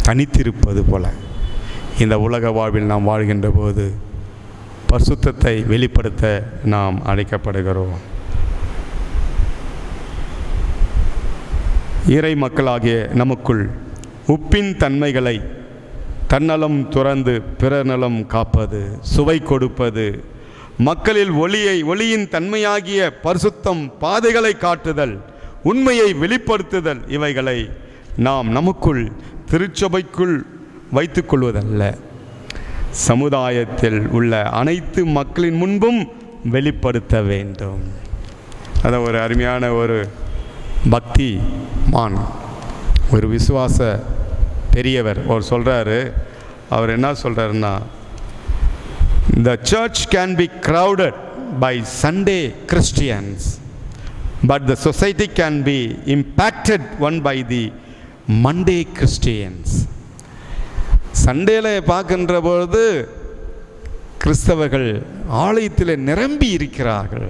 தனித்திருப்பது போல இந்த உலக வாழ்வில் நாம் வாழ்கின்ற போது பரிசுத்தத்தை வெளிப்படுத்த நாம் அழைக்கப்படுகிறோம். இறை மக்களாகிய நமக்குள் உப்பின் தன்மைகளை தன்னலம் துறந்து பிறர் நலம் காப்பது, சுவை கொடுப்பது, மக்களில் ஒளியின் தன்மையாகிய பரிசுத்தம் பாதைகளை காட்டுதல், உண்மையை வெளிப்படுத்துதல், இவைகளை நாம் நமக்குள் திருச்சபைக்குள் வைத்துக் கொள்வதல்ல, சமுதாயத்தில் உள்ள அனைத்து மக்களின் முன்பும் வெளிப்படுத்த வேண்டும். அதை ஒரு அருமையான ஒரு பக்தி மான், ஒரு விசுவாச பெரியவர் அவர் சொல்கிறாரு. அவர் என்ன சொல்கிறாருன்னா, the church can be crowded by Sunday Christians, but the society can be impacted one by the Monday Christians. சண்டேல பார்க்கின்ற பொழுது கிறிஸ்தவர்கள் ஆலயத்தில் நிரம்பி இருக்கிறார்கள்,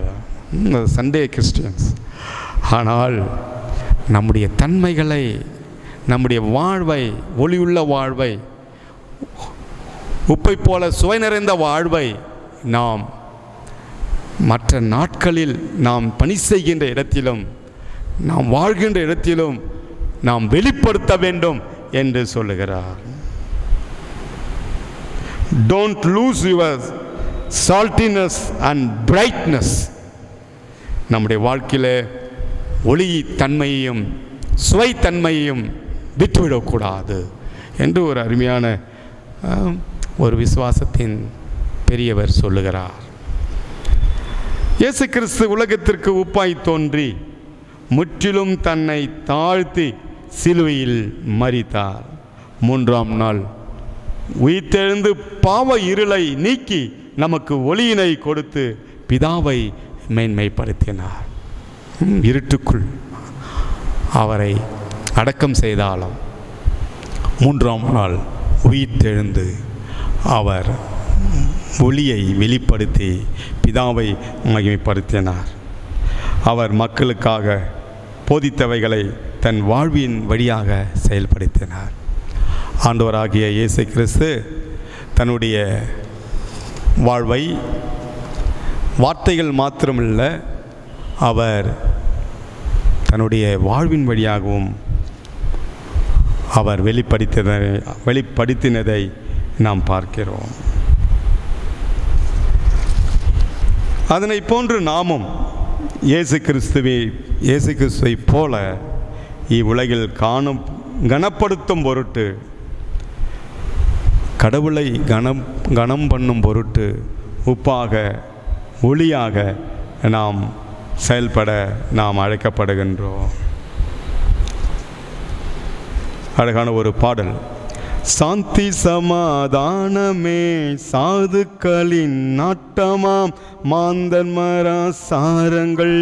சண்டே கிறிஸ்டியன்ஸ். ஆனால் நம்முடைய தன்மைகளை, நம்முடைய வாழ்வை, ஒளியுள்ள வாழ்வை, உப்பை போல சுவை நிறைந்த வாழ்வை நாம் மற்ற நாட்களில் நாம் பணி செய்கின்ற இடத்திலும் நாம் வாழ்கின்ற இடத்திலும் நாம் வெளிப்படுத்த வேண்டும் என்று சொல்லுகிறார். Don't lose your saltiness and brightness. நம்முடைய வாழ்க்கையில் ஒளி தன்மையையும் சுவை தன்மையையும் விட்டுவிடக்கூடாது என்று ஒரு அருமையான ஒரு விசுவாசத்தின் பெரியவர் சொல்லுகிறார். இயேசு கிறிஸ்து உலகத்திற்கு உப்பாய் தோன்றி முற்றிலும் தன்னை தாழ்த்தி சிலுவையில் மரித்தார். 3ஆம் நாள் உயிர்த்தெழுந்து பாவ இருளை நீக்கி நமக்கு ஒளியினை கொடுத்து பிதாவை மேன்மைப்படுத்தினார். இருட்டுக்குள் அவரை அடக்கம் செய்தாலும் 3ஆம் நாள் உயிர்த்தெழுந்து அவர் ஒளியை வெளிப்படுத்தி பிதாவை மகிமைப்படுத்தினார். அவர் மக்களுக்காக போதித்தவைகளை தன் வாழ்வின் வழியாக செயல்படுத்தினார். ஆண்டவராகிய இயேசு கிறிஸ்து தன்னுடைய வாழ்வை வார்த்தைகள் மாத்திரமல்ல, அவர் தன்னுடைய வாழ்வின் வழியாகவும் அவர் வெளிப்படுத்தினதை நாம் பார்க்கிறோம். அதனை போன்று நாமும் இயேசு கிறிஸ்துவை போல இவ்வுலகில் கனப்படுத்தும் பொருட்டு, கடவுளை கனம் பண்ணும் பொருட்டு உப்பாக ஒளியாக நாம் செயல்பட நாம் அழைக்கப்படுகின்றோம். அழகான ஒரு பாடல். சாந்தி சமாதானமே சாதுக்களின் நாட்டமாம், மாந்தன்மரா சாரங்கள்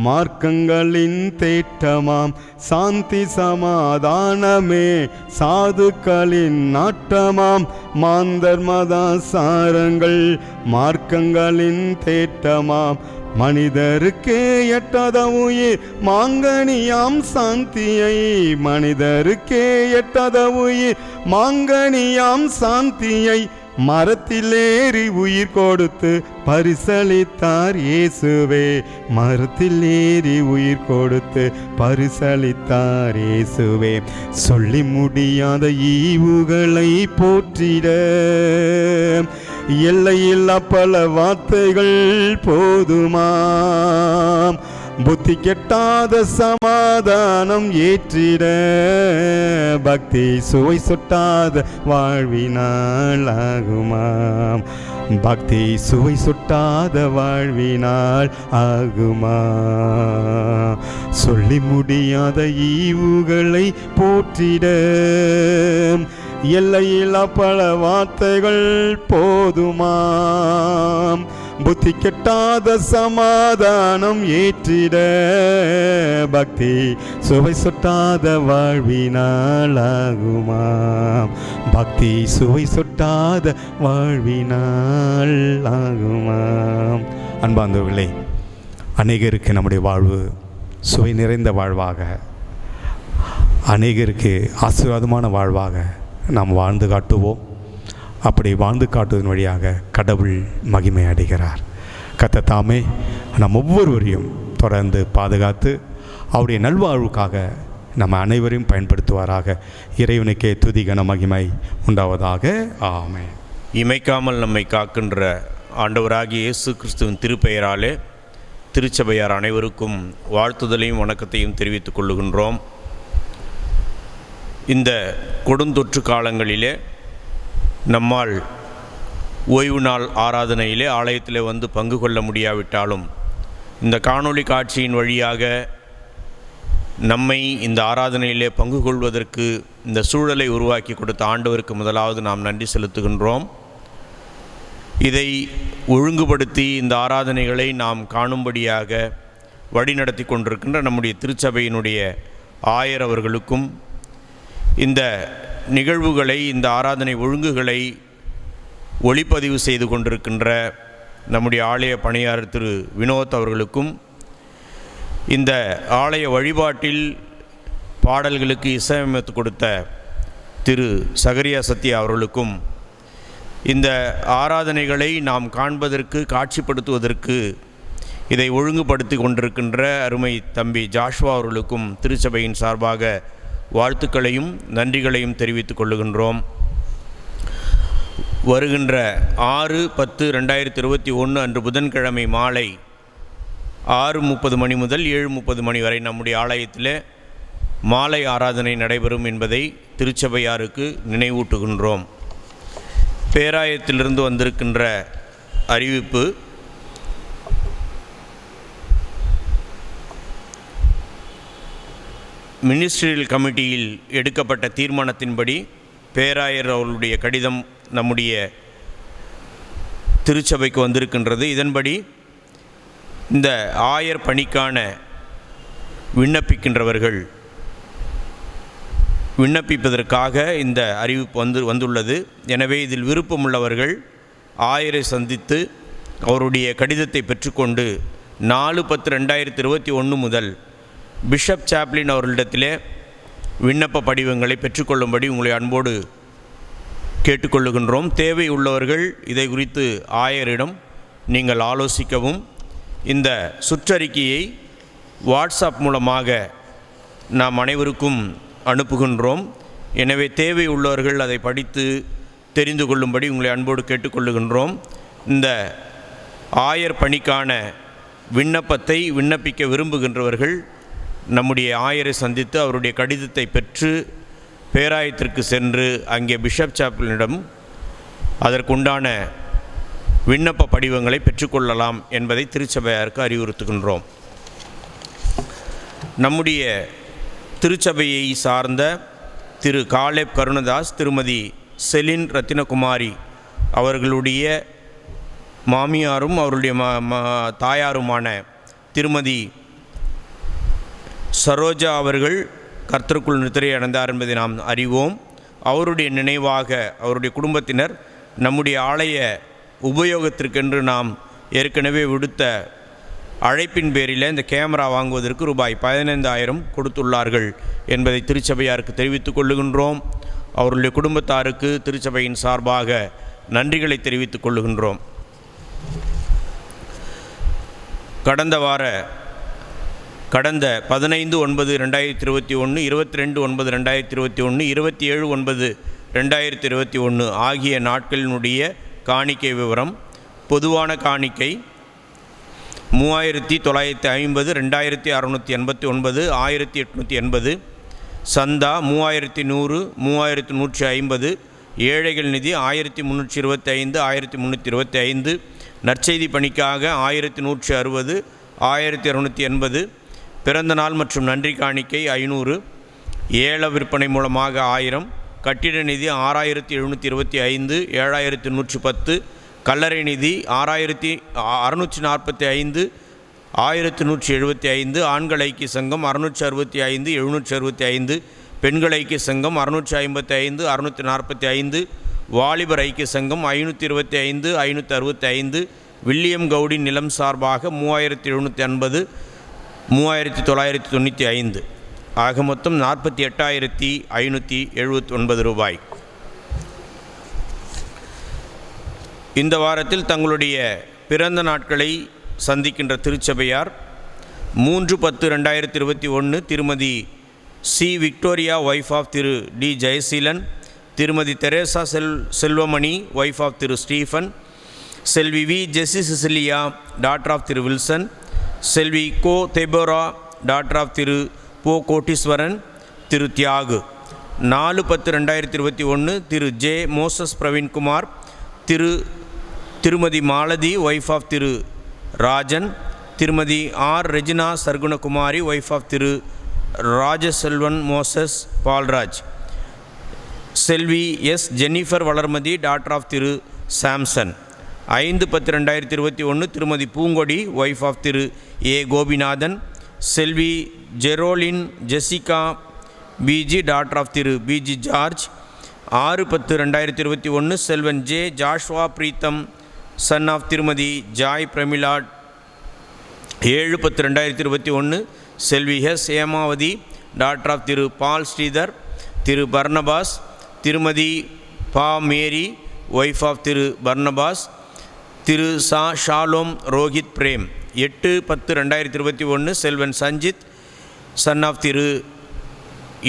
மார்க்கங்களின் தேட்டமாம். சாந்தி சமாதானமே சாதுக்களின் நாட்டமாம், மாந்தர்மதா சாரங்கள் மார்க்கங்களின் தேட்டமாம். மனிதருக்கே எட்டாத உயிர் மாங்கனியாம் சாந்தியை, மனிதருக்கே எட்டாத உயிர் மாங்கனியாம் சாந்தியை மரத்திலேறி உயிர் கொடுத்து பரிசளித்தார் இயேசுவே. மரத்தில் ஏறி உயிர் கொடுத்து பரிசளித்தார் இயேசுவே. சொல்லி முடியாத ஈவுகளை போற்றிட எல்லையில்லா பல வார்த்தைகள் போதுமாம். புத்தி கெட்டாத சமாதானம் ஏற்றிட பக்தி சுவை சுட்டாத வாழ்வினால் ஆகுமாம். பக்தி சுவை சுட்டாத வாழ்வினால் ஆகுமா. சொல்லி முடியாத ஈவுகளை போற்றிட எல்லையில்லா பல வார்த்தைகள் போதுமாம். புத்தி கெட்டாத சமாதானம் ஏற்றிட பக்தி சுவை சுட்டாத வாழ்வினால் ஆகுமாம். பக்தி சுவை சுட்டாத வாழ்வினால் ஆகுமாம். அன்பார்ந்தவர்களே, அநேகருக்கு நம்முடைய வாழ்வு சுவை நிறைந்த வாழ்வாக, அநேகருக்கு ஆசீர்வாதமான வாழ்வாக நாம் வாழ்ந்து காட்டுவோம். அப்படி வாழ்ந்து காட்டுவதன் வழியாக கடவுள் மகிமை அடைகிறார். கர்த்தர் தாமே நம் ஒவ்வொருவரையும் தொடர்ந்து பாதுகாத்து அவருடைய நல்வாழ்வுக்காக நம்ம அனைவரையும் பயன்படுத்துவாராக. இறைவனுக்கே துதி கன மகிமை உண்டாவதாக. ஆமென். இமைக்காமல் நம்மை காக்கின்ற ஆண்டவராகிய இயேசு கிறிஸ்துவின் திருப்பெயராலே திருச்சபையார் அனைவருக்கும் வாழ்த்துதலையும் வணக்கத்தையும் தெரிவித்துக் கொள்ளுகின்றோம். இந்த கொடுந்தொற்று காலங்களிலே நம்மால் ஓய்வு நாள் ஆராதனையிலே ஆலயத்திலே வந்து பங்கு கொள்ள முடியாவிட்டாலும் இந்த காணொளி காட்சியின் வழியாக நம்மை இந்த ஆராதனையிலே பங்கு கொள்வதற்கு இந்த சூழலை உருவாக்கி கொடுத்த ஆண்டவருக்கு முதலாவது நாம் நன்றி செலுத்துகின்றோம். இதை ஒழுங்குபடுத்தி இந்த ஆராதனைகளை நாம் காணும்படியாக வழிநடத்தி கொண்டிருக்கின்ற நம்முடைய திருச்சபையினுடைய ஆயர் அவர்களுக்கும், இந்த நிகழ்வுகளை, இந்த ஆராதனை ஒழுங்குகளை ஒளிப்பதிவு செய்து கொண்டிருக்கின்ற நம்முடைய ஆலய பணியாளர் திரு வினோத் அவர்களுக்கும், இந்த ஆலய வழிபாட்டில் பாடல்களுக்கு இசையமைத்து கொடுத்த திரு சகரியா சத்யா அவர்களுக்கும், இந்த ஆராதனைகளை நாம் காண்பதற்கு, காட்சிப்படுத்துவதற்கு இதை ஒழுங்குபடுத்தி கொண்டிருக்கின்ற அருமை தம்பி ஜாஷ்வா அவர்களுக்கும் திருச்சபையின் சார்பாக வாழ்த்துக்களையும் நன்றிகளையும் தெரிவித்துக் கொள்ளுகின்றோம். வருகின்ற 6/10/2021 அன்று புதன்கிழமை மாலை 6:30 மணி முதல் 7:30 மணி வரை நம்முடைய ஆலயத்தில் மாலை ஆராதனை நடைபெறும் என்பதை திருச்சபையாருக்கு நினைவூட்டுகின்றோம். பேராயத்திலிருந்து வந்திருக்கின்ற அறிவிப்பு, மினிஸ்ட்ரியல் கமிட்டியில் எடுக்கப்பட்ட தீர்மானத்தின்படி பேராயர் அவர்களுடைய கடிதம் நம்முடைய திருச்சபைக்கு வந்திருக்கின்றது. இதன்படி இந்த ஆயர் பணிக்கான விண்ணப்பிக்கின்றவர்கள் விண்ணப்பிப்பதற்காக இந்த அறிவிப்பு வந்துள்ளது. எனவே இதில் விருப்பமுள்ளவர்கள் ஆயரை சந்தித்து அவருடைய கடிதத்தை பெற்றுக்கொண்டு 4/10/2021 முதல் பிஷப் சாப்ளின் அவர்களிடத்திலே விண்ணப்ப படிவங்களை பெற்றுக்கொள்ளும்படி உங்களை அன்போடு கேட்டுக்கொள்ளுகின்றோம். தேவை உள்ளவர்கள் இதை குறித்து ஆயரிடம் நீங்கள் ஆலோசிக்கவும். இந்த சுற்றறிக்கையை வாட்ஸ்அப் மூலமாக நாம் அனைவருக்கும் அனுப்புகின்றோம். எனவே தேவை உள்ளவர்கள் அதை படித்து தெரிந்து கொள்ளும்படி உங்களை அன்போடு கேட்டுக்கொள்ளுகின்றோம். இந்த ஆயர் பணிக்கான விண்ணப்பத்தை விண்ணப்பிக்க விரும்புகின்றவர்கள் நம்முடைய ஆயரை சந்தித்து அவருடைய கடிதத்தை பெற்று பேராயத்திற்கு சென்று அங்கே பிஷப் சாப்ளினிடம் அதற்குண்டான விண்ணப்ப படிவங்களை பெற்றுக்கொள்ளலாம் என்பதை திருச்சபையாருக்கு அறிவுறுத்துகின்றோம். நம்முடைய திருச்சபையை சார்ந்த திரு காலேப் கருணதாஸ், திருமதி செலின் ரத்தினகுமாரி அவர்களுடைய மாமியாரும் அவருடைய தாயாருமான திருமதி சரோஜா அவர்கள் கர்த்தருக்குள் நித்திரை அடைந்தார் என்பதை நாம் அறிவோம். அவருடைய நினைவாக அவருடைய குடும்பத்தினர் நம்முடைய ஆலய உபயோகத்திற்கென்று நாம் ஏற்கனவே விடுத்த அழைப்பின் பேரில் இந்த கேமரா வாங்குவதற்கு ரூபாய் 15,000 கொடுத்துள்ளார்கள் என்பதை திருச்சபையாருக்கு தெரிவித்துக் கொள்ளுகின்றோம். அவருடைய குடும்பத்தாருக்கு திருச்சபையின் சார்பாக நன்றிகளை தெரிவித்துக் கொள்ளுகின்றோம். கடந்த 15/9/2021, 22/9/2021, 27/9/2021 ஆகிய நாட்களினுடைய காணிக்கை விவரம். பொதுவான காணிக்கை 3950, 2689, 1880. சந்தா 3100, 3150. ஏழைகள் நிதி 1325, 1325. நற்செய்தி பணிக்காக 1160, 1280. பிறந்த நாள் மற்றும் நன்றி காணிக்கை 500. ஏல விற்பனை மூலமாக 1000. கட்டிட நிதி 6725, 7110. கல்லறை நிதி 6645, 1175. ஆண்கள் ஐக்கிய சங்கம் 665, 765. பெண்கள் ஐக்கிய சங்கம் 655, 645. வாலிபர் ஐக்கிய சங்கம் 525, 565. வில்லியம் கவுடி நிலம் சார்பாக 3750, 3995. ஆக மொத்தம் 48,579 ரூபாய். இந்த வாரத்தில் தங்களுடைய பிறந்த நாட்களை சந்திக்கின்ற திருச்சபையார் 3/10/2021 திருமதி சி. விக்டோரியா ஒய்ஃப் ஆஃப் திரு டி. ஜெயசீலன், திருமதி தெரேசா செல்வமணி ஒய்ஃப் ஆஃப் திரு ஸ்டீஃபன், செல்வி V. Jessie Cecilia daughter of திரு வில்சன், செல்வி கோ தெபோரா டாக்டர் ஆஃப் திரு போ கோட்டீஸ்வரன், திரு தியாகு. 4/10/2021 திரு ஜே. மோசஸ் பிரவீன்குமார், திருமதி மாலதி ஒய்ஃப் ஆஃப் திரு ராஜன், திருமதி R. Regina Sargunakumari wife of திரு ராஜசெல்வன் மோசஸ் பால்ராஜ், செல்வி S. Jennifer Valarmathi daughter of திரு சாம்சன். 5/10/2021 திருமதி Poongodi wife of Thiru A. Gopinathan, செல்வி Jeroline Jessica P G daughter of திரு பிஜி ஜார்ஜ். 6/10/2021 செல்வன் J. Joshua Preetham son of திருமதி ஜாய் பிரமிளா. 7/10/2021 செல்வி எஸ். ஏமாவதி டாக்டர் ஆஃப் திரு பால் ஸ்ரீதர், திரு பர்னபாஸ், திருமதி பா. மேரி ஒய்ஃப் ஆஃப் திரு பர்னபாஸ், திரு சா. ஷாலோம் ரோஹித் பிரேம். 8/10/2021 செல்வன் சஞ்சித் சன் ஆஃப் திரு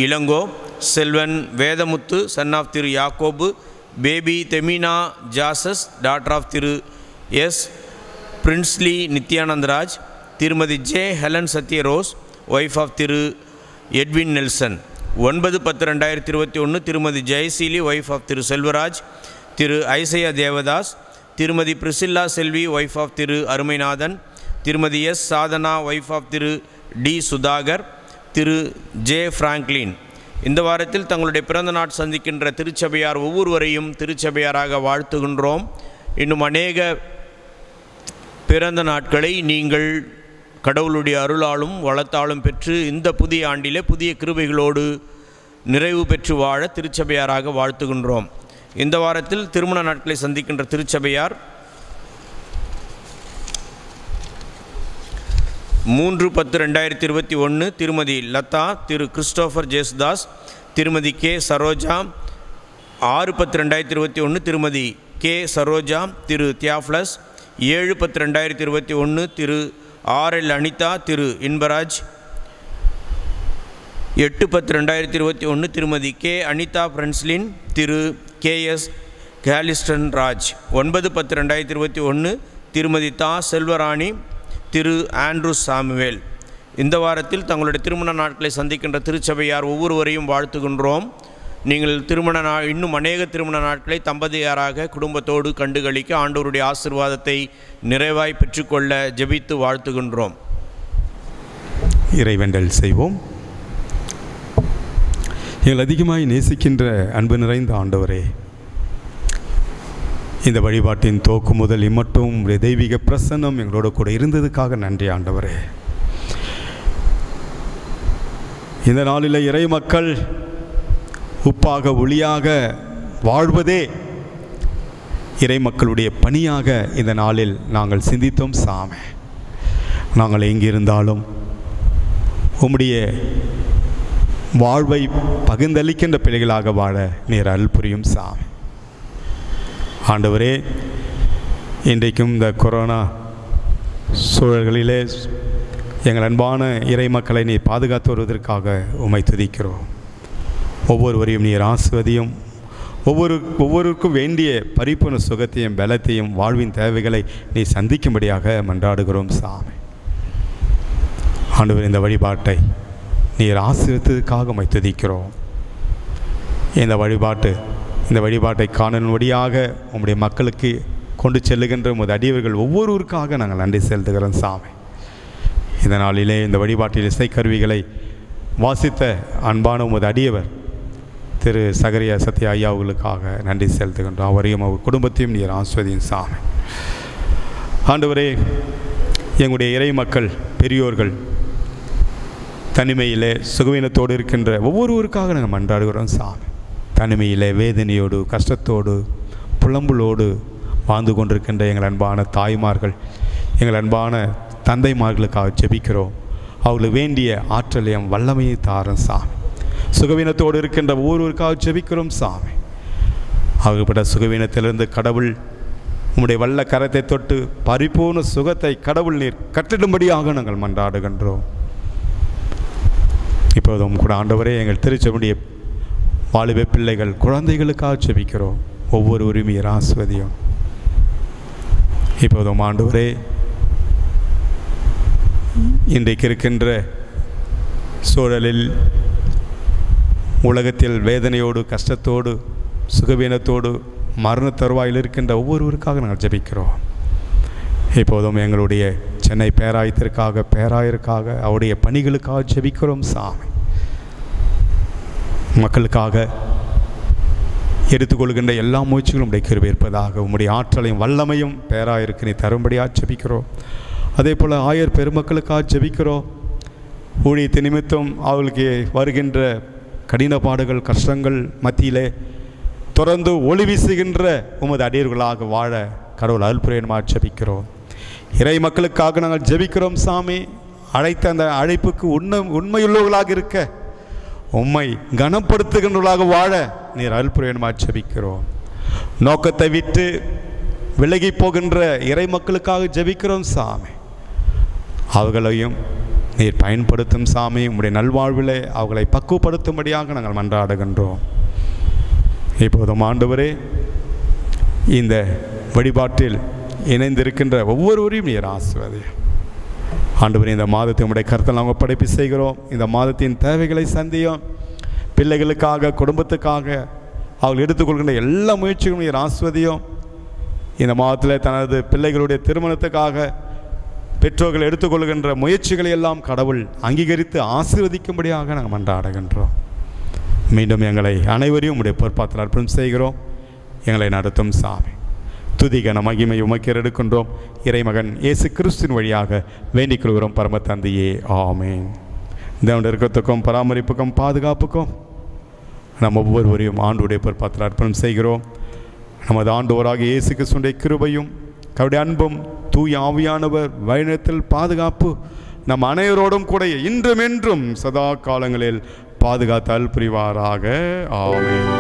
இளங்கோ, செல்வன் வேதமுத்து சன் ஆஃப் திரு யாக்கோபு, பேபி தெமினா ஜாசஸ் டாக்டர் ஆஃப் திரு எஸ். பிரின்ஸ்லி நித்யானந்தராஜ், திருமதி ஜே. ஹெலன் சத்யரோஸ் ஒய்ஃப் ஆஃப் திரு எட்வின் நெல்சன். 9/10/2021 திருமதி ஜெயசீலி ஒய்ஃப் ஆஃப் திரு செல்வராஜ், திரு ஐசையா தேவதாஸ், திருமதி பிரிசில்லா செல்வி ஒய்ஃப் ஆஃப் திரு அருமைநாதன், திருமதி எஸ். சாதனா ஒய்ஃப் ஆஃப் திரு டி. சுதாகர், திரு ஜே. பிராங்க்லின். இந்த வாரத்தில் தங்களுடைய பிறந்த நாள் சந்திக்கின்ற திருச்சபையார் ஒவ்வொருவரையும் திருச்சபையாராக வாழ்த்துகின்றோம். இன்னும் அநேக பிறந்த நாட்களை நீங்கள் கடவுளுடைய அருளாலும் வளத்தாலும் பெற்று இந்த புதிய ஆண்டிலே புதிய கிருபைகளோடு நிறைவு பெற்று வாழ திருச்சபையாராக வாழ்த்துகின்றோம். இந்த வாரத்தில் திருமண நாட்களை சந்திக்கின்ற திருச்சபையார் 3/10/2021 திருமதி லதா, திரு கிறிஸ்டோஃபர் ஜேசுதாஸ், திருமதி கே. சரோஜா. 6/10/2021 திருமதி கே. சரோஜா, திரு தியாஃப்ளஸ். 7/10/2021 திரு ஆர்.எல். அனிதா, திரு இன்பராஜ். 8/10/2021 திருமதி கே. அனிதா பிரின்ஸ்லின், திரு கே.எஸ். கேலிஸ்டன் ராஜ். 9/10/2021 திருமதி தா. செல்வராணி, திரு ஆண்ட்ரூ சாமுவேல். இந்த வாரத்தில் தங்களுடைய திருமண நாட்களை சந்திக்கின்ற திருச்சபையார் ஒவ்வொருவரையும் வாழ்த்துகின்றோம். நீங்கள் இன்னும் அநேக திருமண நாட்களை தம்பதியாராக குடும்பத்தோடு கண்டுகளிக்க ஆண்டவருடைய ஆசீர்வாதத்தை நிறைவாய் பெற்றுக்கொள்ள ஜெபித்து வாழ்த்துகின்றோம். இறைவேண்டல் செய்வோம். எங்கள் அதிகமாய் நேசிக்கின்ற அன்பு நிறைந்த ஆண்டவரே, இந்த வழிபாட்டின் துவக்கு முதல் இம்மட்டும் தெய்வீக பிரசன்னம் எங்களோட கூட இருந்ததுக்காக நன்றி ஆண்டவரே. இந்த நாளில் இறை மக்கள் உப்பாக ஒளியாக வாழ்வதே இறை மக்களுடைய பணியாக இந்த நாளில் நாங்கள் சிந்தித்தோம் சாமி. நாங்கள் எங்கிருந்தாலும் உம்முடைய வாழ்வை பகிர்ந்தளிக்கின்ற பிள்ளைகளாக வாழ நீர் அருள் புரியும் சாமி. ஆண்டவரே, இன்றைக்கும் இந்த கொரோனா சூழல்களிலே எங்கள் அன்பான இறை மக்களை நீ பாதுகாத்து வருவதற்காக உம்மை துதிக்கிறோம். ஒவ்வொருவரையும் நீர் ஆசிர்வதியும். ஒவ்வொருவருக்கும் வேண்டிய பரிபூர்ண சுகத்தையும் பலத்தையும் வாழ்வின் தேவைகளை நீ சந்திக்கும்படியாக மன்றாடுகிறோம் சாமி. ஆண்டவர், இந்த வழிபாட்டை நீர் ஆசீர்வதித்ததற்காக உம்மை துதிக்கிறோம். இந்த வழிபாட்டை காணும்படியாக உம்முடைய மக்களுக்கு கொண்டு செல்லுகின்ற உமது அடியவர்கள் ஒவ்வொருவருக்காக நாங்கள் நன்றி செலுத்துகிறோம் சாமி. இந்த நாளிலே இந்த வழிபாட்டில் இசைக்கருவிகளை வாசித்த அன்பான உமது அடியவர் திரு சகரியா சத்யா ஐயா அவர்களுக்காக நன்றி செலுத்துகின்றோம். அவரையும் அவர் குடும்பத்தையும் நீர் ஆஸ்வதியும் சாமி. ஆண்டவரே, எங்களுடைய இறை மக்கள் பெரியோர்கள் தனிமையிலே சுகவீனத்தோடு இருக்கின்ற ஒவ்வொருவருக்காக நாங்கள் மன்றாடுகிறோம் சாமி. தனிமையிலே வேதனையோடு கஷ்டத்தோடு புலம்புலோடு வாழ்ந்து கொண்டிருக்கின்ற எங்கள் அன்பான தாய்மார்கள், எங்கள் அன்பான தந்தைமார்களுக்காக ஜெபிக்கிறோம். அவர்களுக்கு வேண்டிய ஆற்றலையும் வல்லமையை தாரும் சாமி. சுகவீனத்தோடு இருக்கின்ற ஒவ்வொருவருக்காக ஜெபிக்கிறோம் சாமி. அவர்கள்பட்ட சுகவீனத்திலிருந்து கடவுள் உம்முடைய வல்ல கரத்தை தொட்டு பரிபூர்ண சுகத்தை கடவுள் நீர் கட்டிடும்படியாக நாங்கள் மன்றாடுகின்றோம். இப்போதும் கூட ஆண்டவரே, எங்கள் திருச்சபையுடைய வாலிப பிள்ளைகள் குழந்தைகளுக்காக ஜெபிக்கிறோம். ஒவ்வொருவரும் நீர் ஆசீர்வதியும். இப்போதும் ஆண்டவரே, இன்றைக்கு இருக்கின்ற சூழலில் உலகத்தில் வேதனையோடு கஷ்டத்தோடு சுகவீனத்தோடு மரண தருவாயில் இருக்கின்ற ஒவ்வொருவருக்காக நாங்கள் ஜெபிக்கிறோம். இப்போதும் எங்களுடைய சென்னை பேராயருக்காக அவருடைய பணிகளுக்காக ஜெபிக்கிறோம் சாமி. மக்களுக்காக எடுத்துக்கொள்கின்ற எல்லா முயற்சிகளும் உடைய கிருபை இருப்பதாக உம்முடைய ஆற்றலையும் வல்லமையும் பேராயருக்கு நீ தரும்படியாக ஜெபிக்கிறோம். அதே போல் ஆயர் பெருமக்களுக்காக ஜெபிக்கிறோம். ஊழியத்தை நிமித்தம் அவர்களுக்கு வருகின்ற கடின பாடுகள் கஷ்டங்கள் மத்தியிலே தொடர்ந்து ஒளி வீசுகின்ற உமது அடியர்களாக வாழ கடவுள் அருள் புரியணுமாக ஜெபிக்கிறோம். இறை மக்களுக்காக நாங்கள் ஜெபிக்கிறோம் சாமி. அழைத்த அந்த அழைப்புக்கு உண்மையுள்ளவர்களாக இருக்க, உம்மை கனப்படுத்துகின்றவர்களாக வாழ நீர் அருள் புரியணுமாக ஜெபிக்கிறோம். நோக்கத்தை விட்டு விலகி போகின்ற இறை மக்களுக்காக ஜெபிக்கிறோம் சாமி. அவர்களையும் நீர் பயன்படுத்தும் சாமி. உம்முடைய நல்வாழ்விலே அவர்களை பக்குவப்படுத்தும்படியாக நாங்கள் மன்றாடுகின்றோம். இப்போதும் ஆண்டவரே, இந்த வழிபாட்டில் இணைந்திருக்கின்ற ஒவ்வொருவரையும் நீர் ஆசீர்வதியும். ஆண்டவரே, இந்த மாதத்தை உம்முடைய கருத்தில் நாங்கள் படைப்பு செய்கிறோம். இந்த மாதத்தின் தேவைகளை சந்தியும். பிள்ளைகளுக்காக குடும்பத்துக்காக அவர்கள் எடுத்துக்கொள்கின்ற எல்லா முயற்சிகளும் நீர் ஆசீர்வதியும். இந்த மாதத்தில் தனது பிள்ளைகளுடைய திருமணத்துக்காக பெற்றோர்கள் எடுத்துக்கொள்கின்ற முயற்சிகளை எல்லாம் கடவுள் அங்கீகரித்து ஆசீர்வதிக்கும்படியாக நாங்கள் மன்றாடுகின்றோம். மீண்டும் எங்களை அனைவரையும் உடைய பொறுப்பாத்தில் அர்ப்பணம் செய்கிறோம். எங்களை நடத்தும் சாமி. துதிகன மகிமை உமக்கு எடுக்கின்றோம். இறைமகன் இயேசு கிறிஸ்துவின் வழியாக வேண்டிக் கொள்கிறோம் பரம தந்தையே, ஆமேன். தேவனுடைய இரக்கத்துக்கும் பராமரிப்புக்கும் பாதுகாப்புக்கும் நம் ஒவ்வொருவரையும் ஆண்டுடைய பொறுப்பாத்தில் அர்ப்பணம் செய்கிறோம். நமது ஆண்டவராக இயேசு கிறிஸ்துவின் கிருபையும் அவருடைய அன்பும் தூய ஆவியானவர் வழிநடத்தல் பாதுகாப்பு நம் அனைவரோடும் கூட இன்றும் என்றும் சதா காலங்களில் பாதுகாத்தல் புரிவாராக. ஆமென்.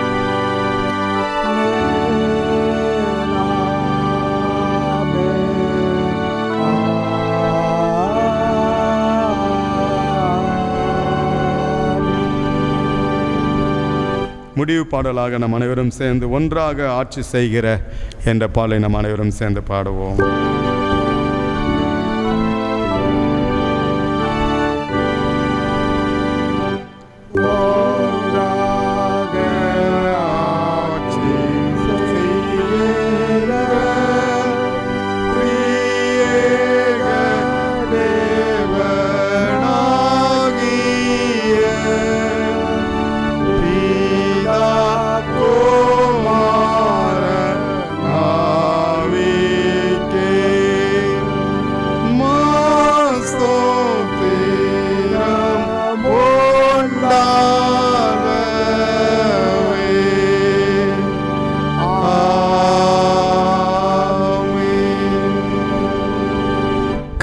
முடிவு பாடலாக நம் அனைவரும் சேர்ந்து ஒன்றாக ஆட்சி செய்கிற என்ற பாடலை நம் அனைவரும் சேர்ந்து பாடுவோம்.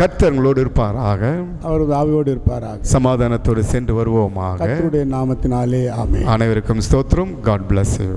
கர்த்தர் உங்களோடு இருப்பாராக, அவரது ஆவியோடு இருப்பாராக. சமாதானத்தோடு சென்று வருவோமாக. கர்த்தருடைய நாமத்தினாலே ஆமென். அனைவருக்கும் ஸ்தோத்திரம். God bless you.